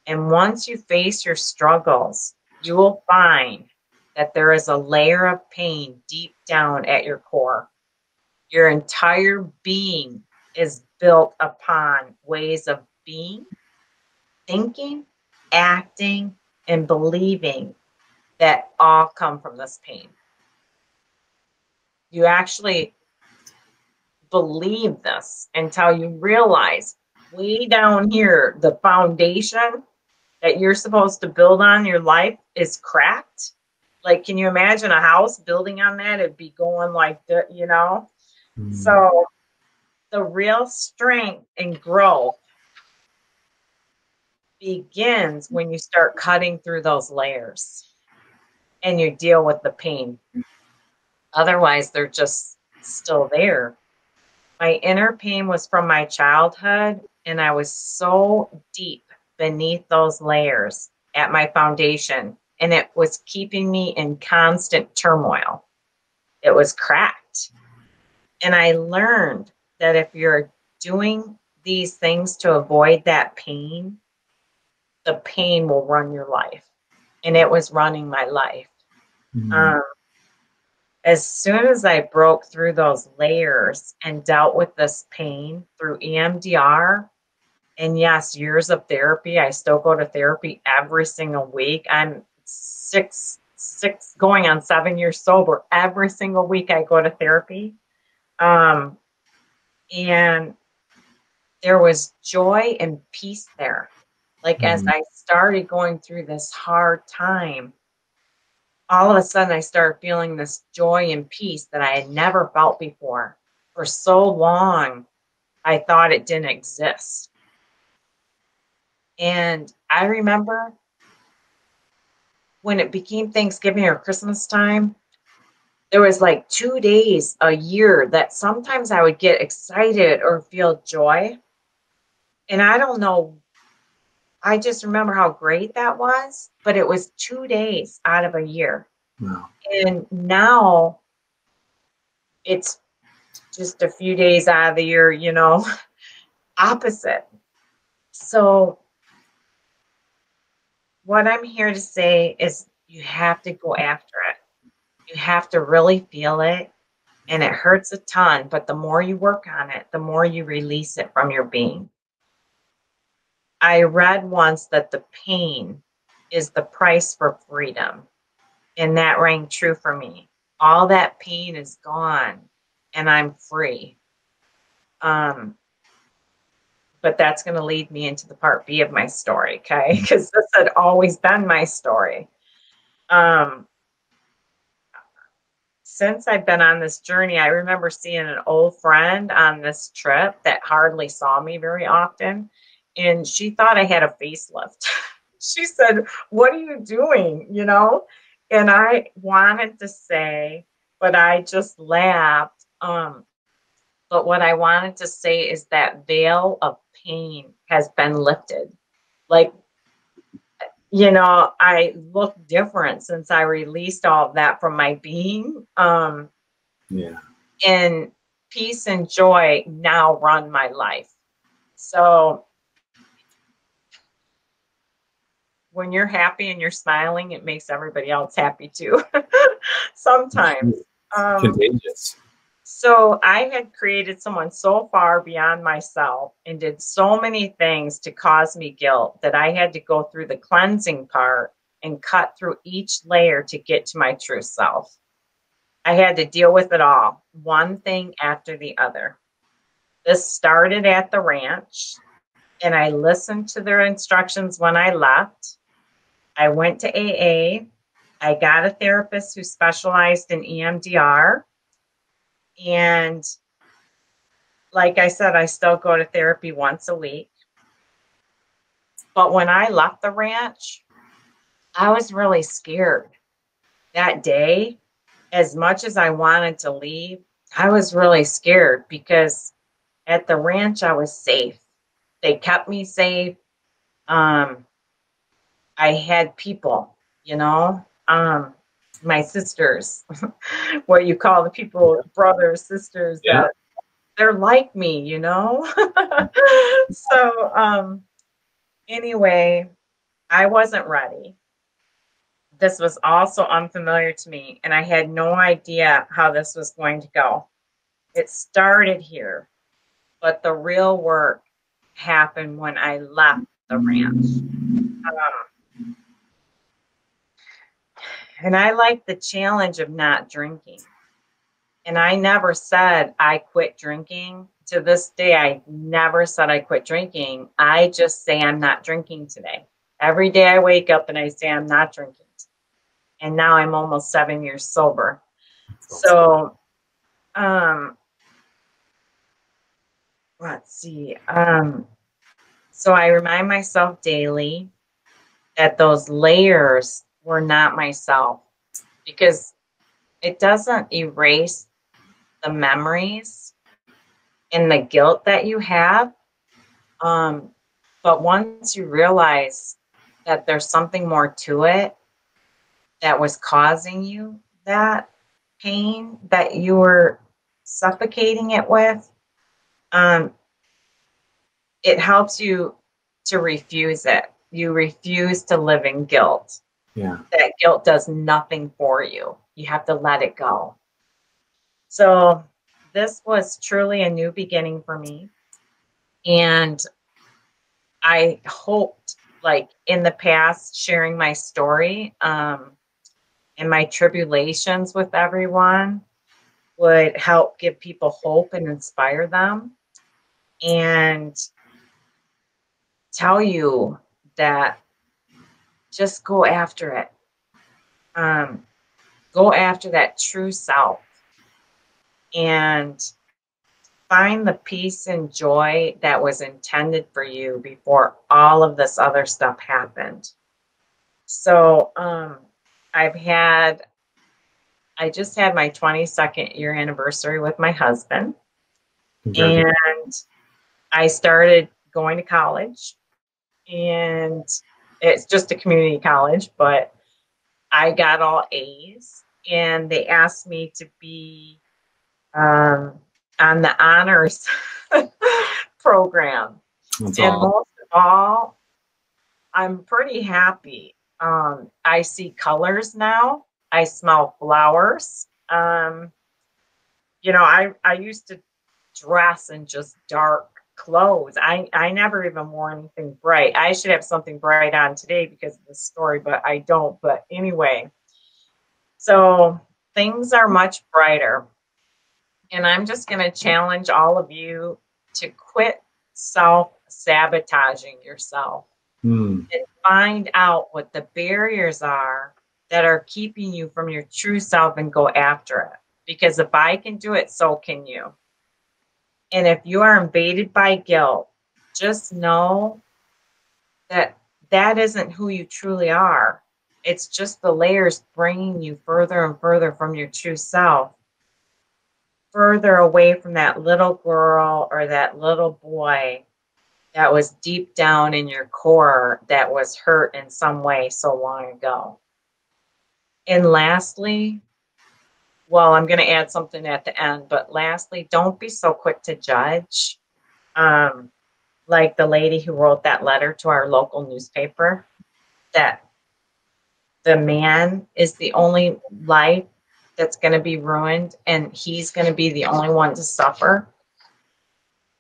And once you face your struggles, you will find that there is a layer of pain deep down at your core. Your entire being is built upon ways of being, thinking, acting, and believing that all come from this pain. You actually believe this until you realize way down here, the foundation that you're supposed to build on your life is cracked. Like, can you imagine a house building on that? It'd be going like the. Mhm. So the real strength and growth begins when you start cutting through those layers and you deal with the pain. Otherwise, they're just still there. My inner pain was from my childhood, and I was so deep beneath those layers at my foundation, and it was keeping me in constant turmoil. It was cracked. And I learned that if you're doing these things to avoid that pain, the pain will run your life. And it was running my life. Mm-hmm. As soon as I broke through those layers and dealt with this pain through EMDR, and yes, years of therapy, I still go to therapy every single week. I'm six going on 7 years sober. Every single week I go to therapy. And there was joy and peace there. Like as I started going through this hard time, all of a sudden I started feeling this joy and peace that I had never felt before. For so long, I thought it didn't exist. And I remember when it became Thanksgiving or Christmas time, there was like 2 days a year that sometimes I would get excited or feel joy. And I don't know, I just remember how great that was, but it was 2 days out of a year. Wow. And now it's just a few days out of the year, you know, opposite. So what I'm here to say is you have to go after it. You have to really feel it, and it hurts a ton, but the more you work on it, the more you release it from your being. I read once that the pain is the price for freedom, and that rang true for me. All that pain is gone, and I'm free. But that's going to lead me into the part B of my story, okay? Because this had always been my story. Since I've been on this journey, I remember seeing an old friend on this trip that hardly saw me very often, and she thought I had a facelift. She said, "What are you doing?" You know? And I wanted to say, but I just laughed. But what I wanted to say is that veil of pain has been lifted. Like, you know, I look different since I released all of that from my being. Yeah. And peace and joy now run my life. So when you're happy and you're smiling, it makes everybody else happy too. Sometimes. Contagious. So I had created someone so far beyond myself and did so many things to cause me guilt that I had to go through the cleansing part and cut through each layer to get to my true self. I had to deal with it all, one thing after the other. This started at the ranch, and I listened to their instructions when I left. I went to AA. I got a therapist who specialized in EMDR. And like I said, I still go to therapy once a week. But when I left the ranch, I was really scared. That day, as much as I wanted to leave, I was really scared because at the ranch, I was safe. They kept me safe. I had people, you know, my sisters, what you call the people, brothers, sisters, Yeah. that they're like me, you know? So anyway, I wasn't ready. This was also unfamiliar to me, and I had no idea how this was going to go. It started here, but the real work happened when I left the ranch. And I like the challenge of not drinking. And I never said I quit drinking. To this day, I never said I quit drinking. I just say I'm not drinking today. Every day I wake up and I say I'm not drinking. And now I'm almost 7 years sober. So, let's see. So I remind myself daily that those layers were not myself, because it doesn't erase the memories and the guilt that you have. But once you realize that there's something more to it that was causing you that pain that you were suffocating it with, it helps you to refuse it. You refuse to live in guilt. Yeah. That guilt does nothing for you. You have to let it go. So this was truly a new beginning for me. And I hoped, like in the past, sharing my story and my tribulations with everyone would help give people hope and inspire them, and tell you that just go after it. Go after that true self and find the peace and joy that was intended for you before all of this other stuff happened. So I just had my 22nd year anniversary with my husband, and I started going to college, and it's just a community college, but I got all A's, and they asked me to be on the honors program. That's And all. most of all, I'm pretty happy. I see colors now. I smell flowers. I used to dress in just dark clothes. I never even wore anything bright. I should have something bright on today because of the story, but I don't. But anyway, so things are much brighter. And I'm just going to challenge all of you to quit self-sabotaging yourself and find out what the barriers are that are keeping you from your true self and go after it. Because if I can do it, so can you. And if you are invaded by guilt, just know that that isn't who you truly are. It's just the layers bringing you further and further from your true self, further away from that little girl or that little boy that was deep down in your core that was hurt in some way so long ago. And lastly, well, I'm going to add something at the end, but lastly, don't be so quick to judge. Like the lady who wrote that letter to our local newspaper, that the man is the only life that's going to be ruined and he's going to be the only one to suffer.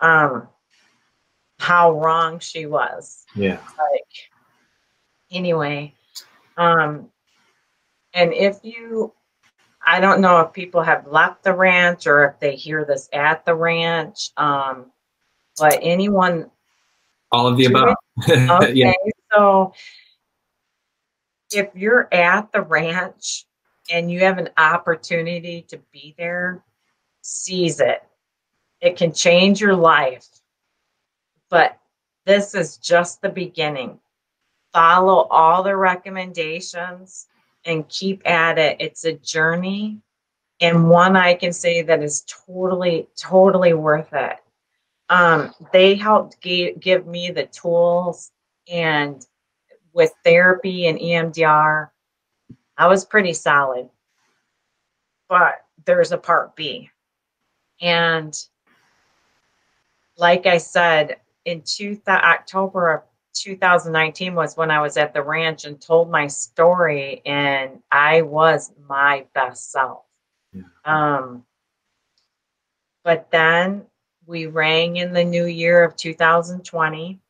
How wrong she was. Yeah. Like, anyway, and if you, I don't know if people have left the ranch or if they hear this at the ranch, but anyone. All of the above. Okay, Yeah. so if you're at the ranch and you have an opportunity to be there, seize it. It can change your life, but this is just the beginning. Follow all the recommendations and keep at it. It's a journey, and one I can say that is totally, totally worth it. They helped give me the tools, and with therapy and EMDR, I was pretty solid. But there's a part B. And like I said, in October of 2019 was when I was at the ranch and told my story, and I was my best self. Yeah. But then we rang in the new year of 2020.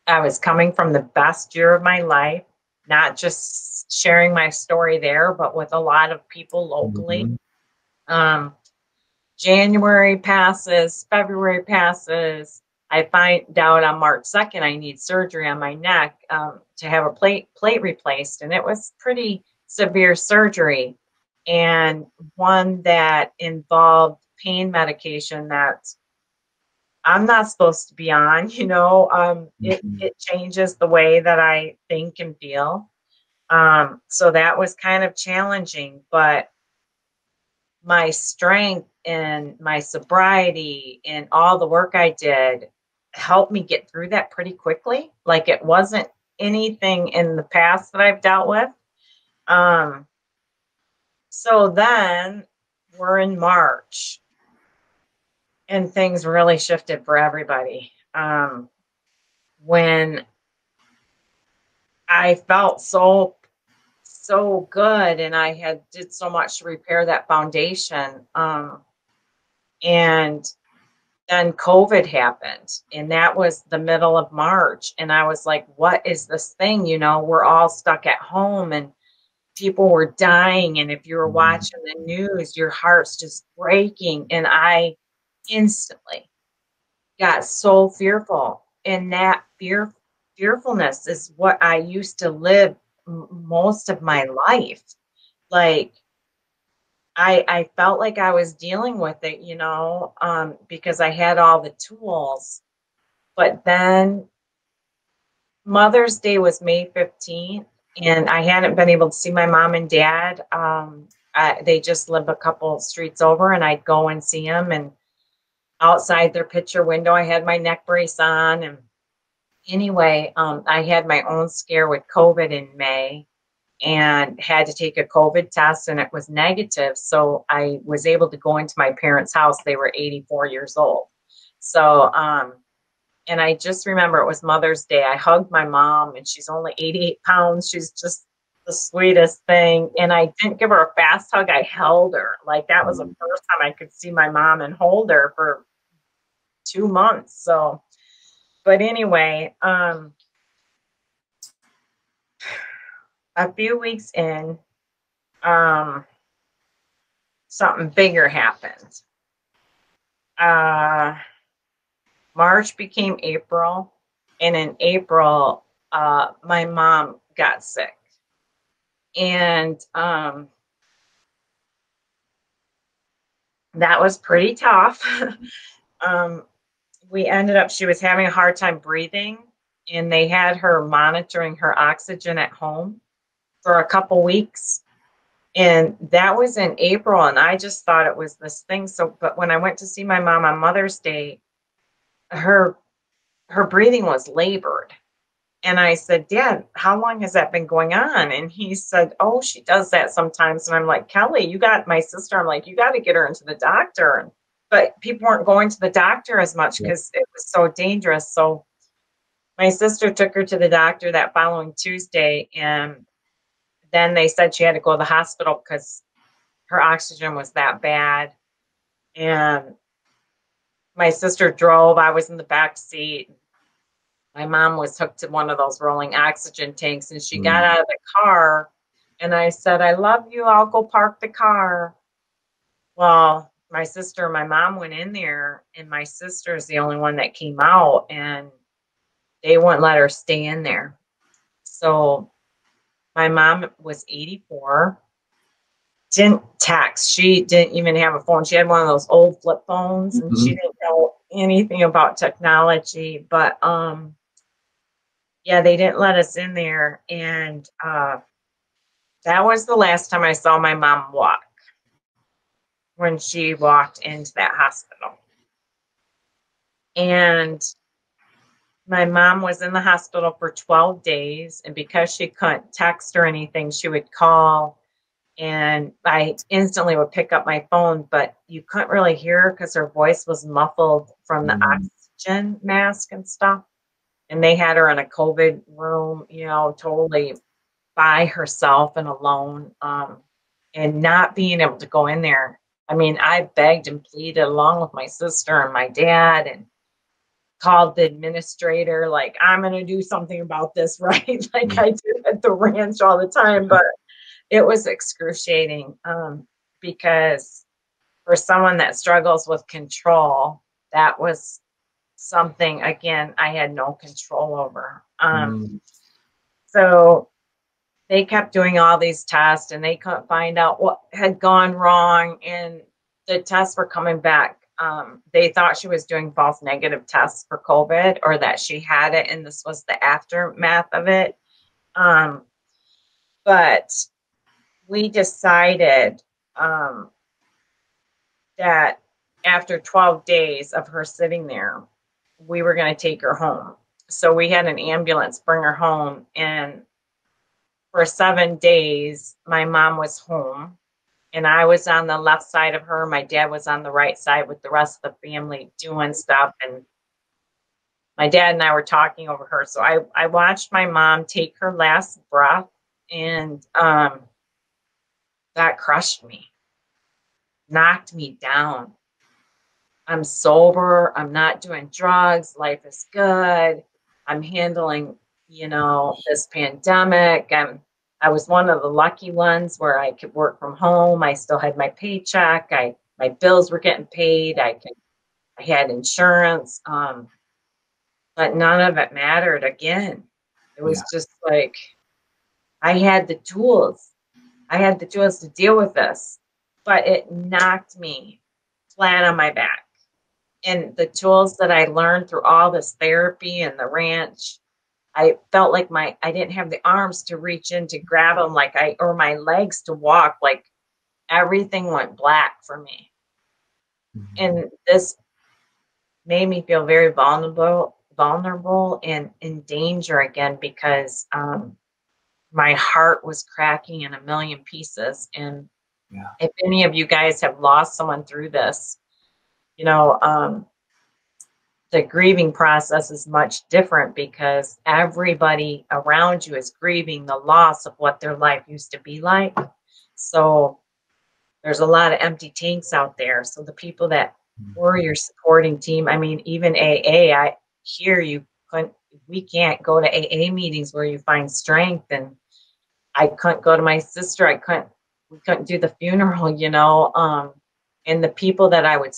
I was coming from the best year of my life, not just sharing my story there, but with a lot of people locally. January passes, February passes. I find out on March 2nd I need surgery on my neck to have a plate replaced, and it was pretty severe surgery, and one that involved pain medication that I'm not supposed to be on, it changes the way that I think and feel. So that was kind of challenging, but my strength and my sobriety and all the work I did helped me get through that pretty quickly. Like it wasn't anything in the past that I've dealt with. Um, so then we're in March and things really shifted for everybody. When I felt so good and I had did so much to repair that foundation. And then COVID happened, and that was the middle of March. And I was like, what is this thing? We're all stuck at home and people were dying. And if you were watching the news, your heart's just breaking. And I instantly got so fearful. And that fearfulness is what I used to live most of my life. Like I felt like I was dealing with it, because I had all the tools. But then Mother's Day was May 15th, and I hadn't been able to see my mom and dad. They just live a couple streets over, and I'd go and see them. And outside their picture window, I had my neck brace on. And anyway, I had my own scare with COVID in May and had to take a COVID test, and it was negative. So I was able to go into my parents' house. They were 84 years old. So, and I just remember it was Mother's Day. I hugged my mom, and she's only 88 pounds. She's just the sweetest thing. And I didn't give her a fast hug. I held her. Like that was the first time I could see my mom and hold her for 2 months. So, but anyway, a few weeks in, something bigger happened. March became April, and in April, my mom got sick. And that was pretty tough. She was having a hard time breathing, and they had her monitoring her oxygen at home for a couple weeks. And that was in April, and I just thought it was this thing. So, but when I went to see my mom on Mother's Day, her breathing was labored. And I said, Dad, how long has that been going on? And he said, oh, she does that sometimes. And I'm like, Kelly, you got my sister. I'm like, you got to get her into the doctor. But people weren't going to the doctor as much because it was so dangerous. So my sister took her to the doctor that following Tuesday, and then they said she had to go to the hospital because her oxygen was that bad. And my sister drove. I was in the back seat. My mom was hooked to one of those rolling oxygen tanks, and she got out of the car, and I said, I love you. I'll go park the car. Well, my sister and my mom went in there, and my sister is the only one that came out, and they wouldn't let her stay in there. So my mom was 84, didn't text. She didn't even have a phone. She had one of those old flip phones, and she didn't know anything about technology. But yeah, they didn't let us in there. And that was the last time I saw my mom walk, when she walked into that hospital. And my mom was in the hospital for 12 days. And because she couldn't text or anything, she would call, and I instantly would pick up my phone, but you couldn't really hear her because her voice was muffled from the oxygen mask and stuff. And they had her in a COVID room, totally by herself and alone, and not being able to go in there. I mean, I begged and pleaded along with my sister and my dad, and called the administrator, like, I'm going to do something about this, right? Like I do at the ranch all the time. But it was excruciating, because for someone that struggles with control, that was something, again, I had no control over. So they kept doing all these tests, and they couldn't find out what had gone wrong. And the tests were coming back they thought she was doing false negative tests for COVID, or that she had it and this was the aftermath of it. But we decided that after 12 days of her sitting there, we were going to take her home. So we had an ambulance bring her home, and for 7 days, my mom was home, and I was on the left side of her. My dad was on the right side with the rest of the family doing stuff, and my dad and I were talking over her. So I watched my mom take her last breath, and that crushed me, knocked me down. I'm sober. I'm not doing drugs. Life is good. I'm handling, this pandemic. I was one of the lucky ones where I could work from home. I still had my paycheck. My bills were getting paid. I had insurance. But none of it mattered again. It was just like I had the tools. I had the tools to deal with this, but it knocked me flat on my back. And the tools that I learned through all this therapy and the ranch, I felt like I didn't have the arms to reach in to grab them or my legs to walk. Like everything went black for me. Mm-hmm. And this made me feel very vulnerable and in danger again, because my heart was cracking in a million pieces. And if any of you guys have lost someone through this, the grieving process is much different, because everybody around you is grieving the loss of what their life used to be like. So there's a lot of empty tanks out there. So the people that were your supporting team, I mean, even AA, we can't go to AA meetings where you find strength. And I couldn't go to my sister. We couldn't do the funeral, and the people that I would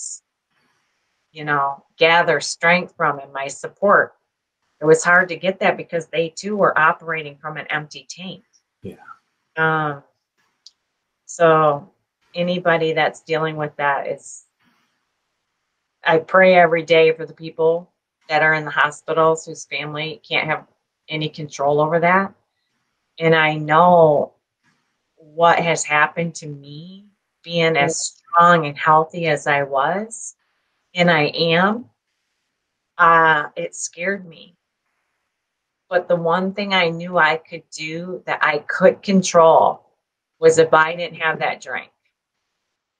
gather strength from and my support. It was hard to get that because they too were operating from an empty tank. Yeah. So anybody that's dealing with that, I pray every day for the people that are in the hospitals whose family can't have any control over that. And I know what has happened to me being as strong and healthy as I was. And I am, it scared me. But the one thing I knew I could do that I could control was if I didn't have that drink.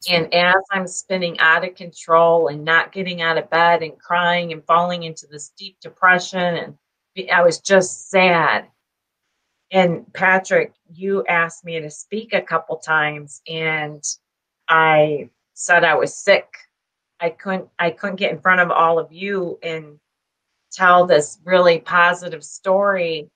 And as I'm spinning out of control and not getting out of bed and crying and falling into this deep depression, and I was just sad. And Patrick, you asked me to speak a couple times, and I said I was sick. I couldn't get in front of all of you and tell this really positive story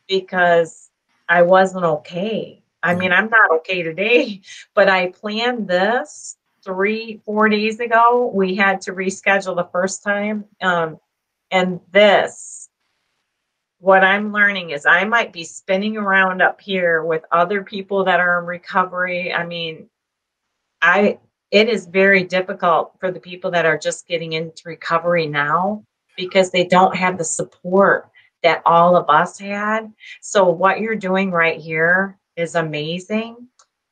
because I wasn't okay. I mean, I'm not okay today, but I planned this 3-4 days ago. We had to reschedule the first time. And what I'm learning is I might be spinning around up here with other people that are in recovery. I mean, it is very difficult for the people that are just getting into recovery now because they don't have the support that all of us had. So what you're doing right here is amazing.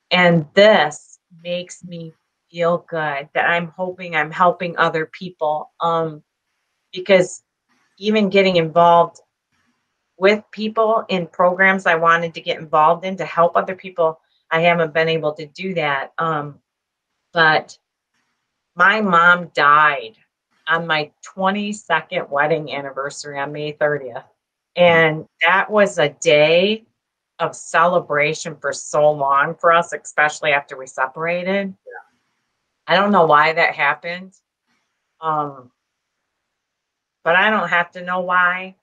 And this makes me feel good that I'm hoping I'm helping other people. Because even getting involved with people in programs I wanted to get involved in to help other people, I haven't been able to do that. But my mom died on my 22nd wedding anniversary on May 30th. And that was a day of celebration for so long for us, especially after we separated. Yeah. I don't know why that happened. But I don't have to know why.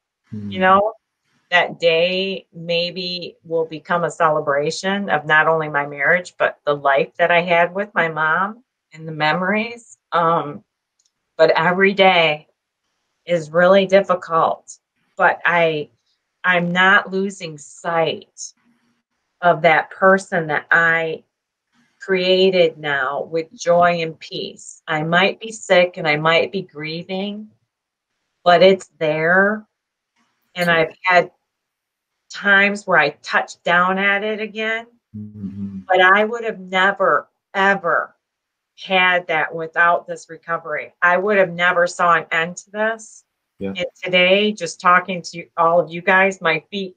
That day maybe will become a celebration of not only my marriage, but the life that I had with my mom and the memories. But every day is really difficult, but I'm not losing sight of that person that I created now with joy and peace. I might be sick and I might be grieving, but it's there. And I've had times where I touched down at it again, but I would have never, ever had that without this recovery. I would have never saw an end to this. Yeah. And today, just talking to all of you guys, my feet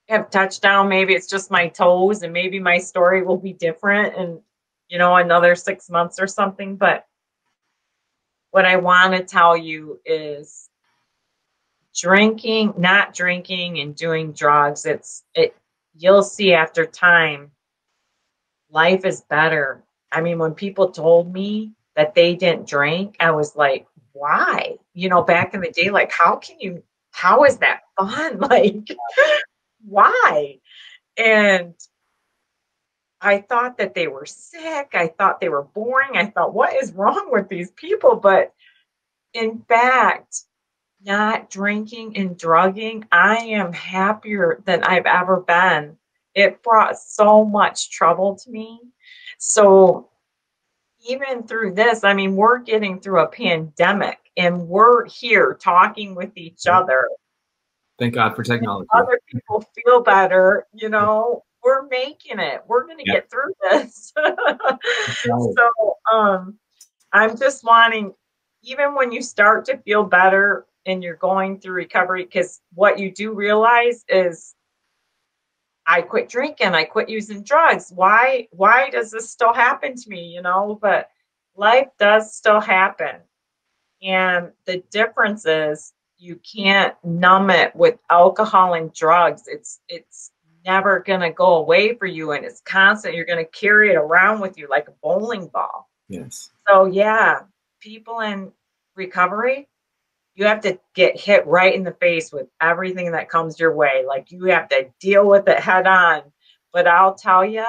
have touched down. Maybe it's just my toes, and maybe my story will be different in, another 6 months or something. But what I want to tell you is not drinking and doing drugs, you'll see after time, life is better. I mean, when people told me that they didn't drink, I was like, why? Back in the day, like, how is that fun? Like, why? And I thought that they were sick. I thought they were boring. I thought, what is wrong with these people? But in fact, not drinking and drugging, I am happier than I've ever been. It brought so much trouble to me. So even through this, I mean, we're getting through a pandemic and we're here talking with each other. Thank God for technology. Other people feel better, we're making it. We're going to get through this. So I'm just wanting, even when you start to feel better and you're going through recovery, because what you do realize is, I quit drinking, I quit using drugs. Why does this still happen to me, But life does still happen. And the difference is you can't numb it with alcohol and drugs. It's never going to go away for you, and it's constant. You're going to carry it around with you like a bowling ball. Yes. So yeah, people in recovery, you have to get hit right in the face with everything that comes your way. Like, you have to deal with it head on. But I'll tell you,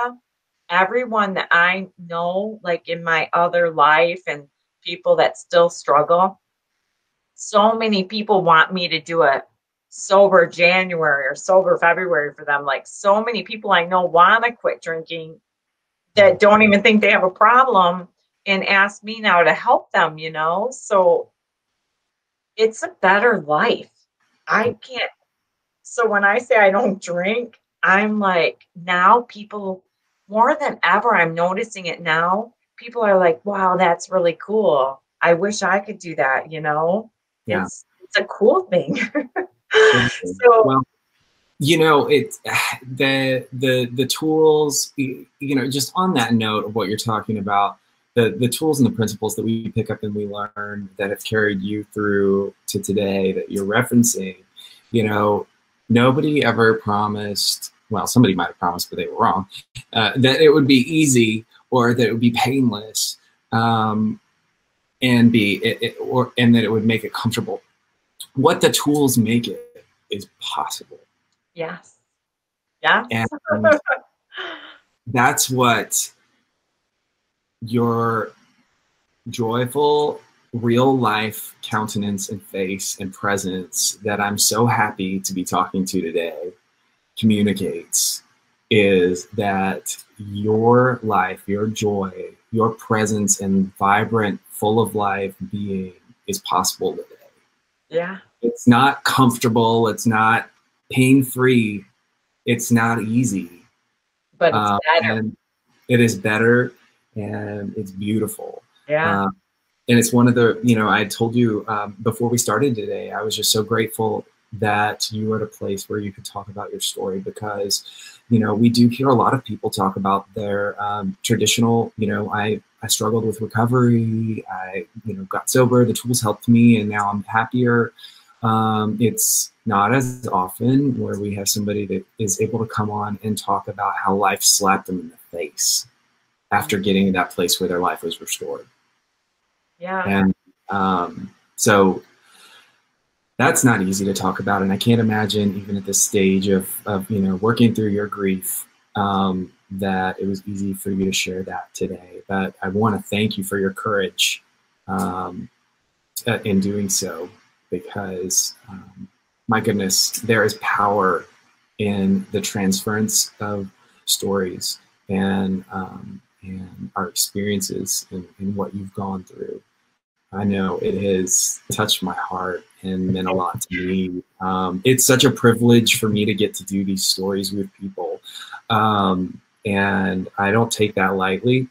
everyone that I know, like in my other life, and people that still struggle, so many people want me to do a sober January or sober February for them. Like, so many people I know want to quit drinking that don't even think they have a problem and ask me now to help them, So it's a better life. I can't. So when I say I don't drink, I'm like, now people, more than ever, I'm noticing it now. People are like, wow, that's really cool. I wish I could do that, Yeah. It's a cool thing. So, well, it's the tools, just on that note of what you're talking about, the tools and the principles that we pick up and we learn that have carried you through to today that you're referencing, nobody ever promised, well, somebody might have promised, but they were wrong, that it would be easy or that it would be painless, and that it would make it comfortable. What the tools make it is possible. Yes. Yeah. And that's what your joyful, real life countenance and face and presence that I'm so happy to be talking to today communicates, is that your life, your joy, your presence and vibrant, full of life being is possible today. Yeah. It's not comfortable. It's not pain-free. It's not easy. But it's better. And it is better, and it's beautiful. Yeah. And it's one of the, I told you before we started today, I was just so grateful that you were at a place where you could talk about your story, because, we do hear a lot of people talk about their traditional, I struggled with recovery. I, got sober, the tools helped me, and now I'm happier. It's not as often where we have somebody that is able to come on and talk about how life slapped them in the face after getting to that place where their life was restored. Yeah. And so that's not easy to talk about. And I can't imagine, even at this stage of working through your grief, that it was easy for you to share that today. But I want to thank you for your courage in doing so, because my goodness, there is power in the transference of stories. And and our experiences and what you've gone through. I know it has touched my heart and meant a lot to me. It's such a privilege for me to get to do these stories with people. And I don't take that lightly,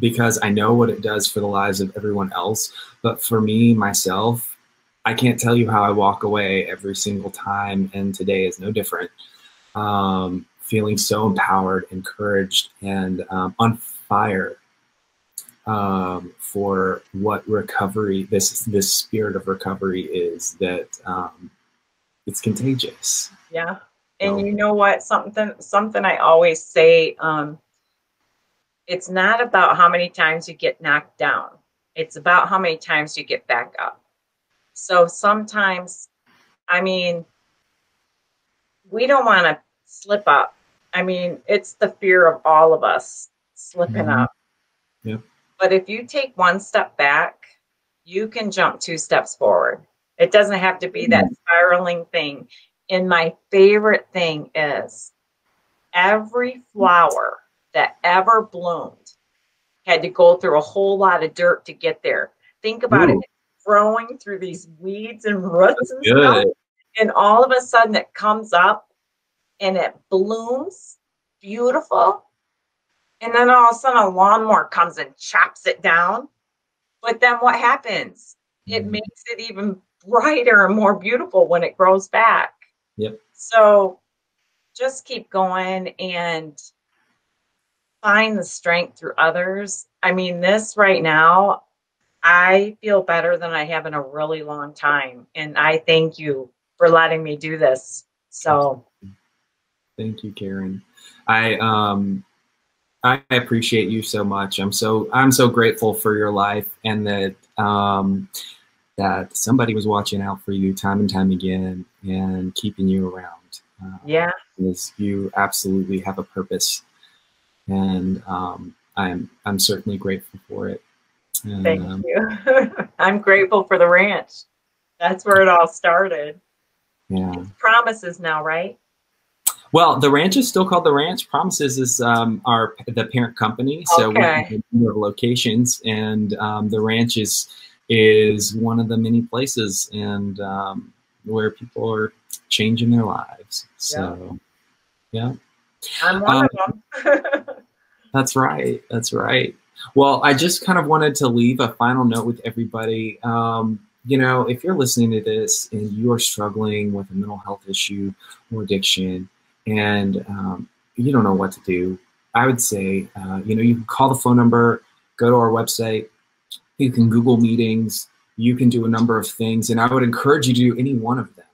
because I know what it does for the lives of everyone else. But for me, myself, I can't tell you how I walk away every single time, and today is no different. Feeling so empowered, encouraged, and on fire for what recovery, this spirit of recovery is, that it's contagious. Yeah. And you know what? Something I always say, it's not about how many times you get knocked down. It's about how many times you get back up. So sometimes, I mean, we don't want to slip up. I mean, it's the fear of all of us slipping up. Yep. But if you take one step back, you can jump 2 steps forward. It doesn't have to be that spiraling thing. And my favorite thing is every flower that ever bloomed had to go through a whole lot of dirt to get there. Think about it, growing through these weeds and roots and stuff. And all of a sudden it comes up and it blooms beautiful. And then all of a sudden a lawnmower comes and chops it down. But then what happens? It makes it even brighter and more beautiful when it grows back. Yep. So just keep going and find the strength through others. I mean, this right now, I feel better than I have in a really long time. And I thank you for letting me do this. So thank you, Karen. I appreciate you so much. I'm so grateful for your life, and that that somebody was watching out for you time and time again and keeping you around. Yeah. Because you absolutely have a purpose, and I'm certainly grateful for it. And, thank you. I'm grateful for the ranch. That's where it all started. Yeah. It's Promises now, right? Well, the ranch is still called the Ranch. Promises is the parent company. So we have a number of locations, and the ranch is one of the many places and where people are changing their lives. So, yeah. I'm one of them. That's right. That's right. Well, I just kind of wanted to leave a final note with everybody. You know, if you're listening to this and you are struggling with a mental health issue or addiction, and you don't know what to do, I would say, you know, you can call the phone number, go to our website, you can Google meetings, you can do a number of things, and I would encourage you to do any one of them.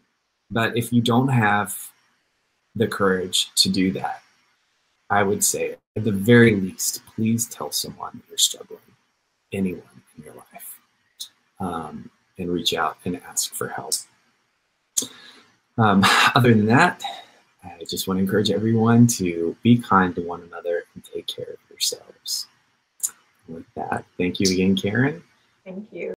But if you don't have the courage to do that, I would say, at the very least, please tell someone that you're struggling, anyone in your life, and reach out and ask for help. Other than that, I just want to encourage everyone to be kind to one another and take care of yourselves. With that, thank you again, Karen. Thank you.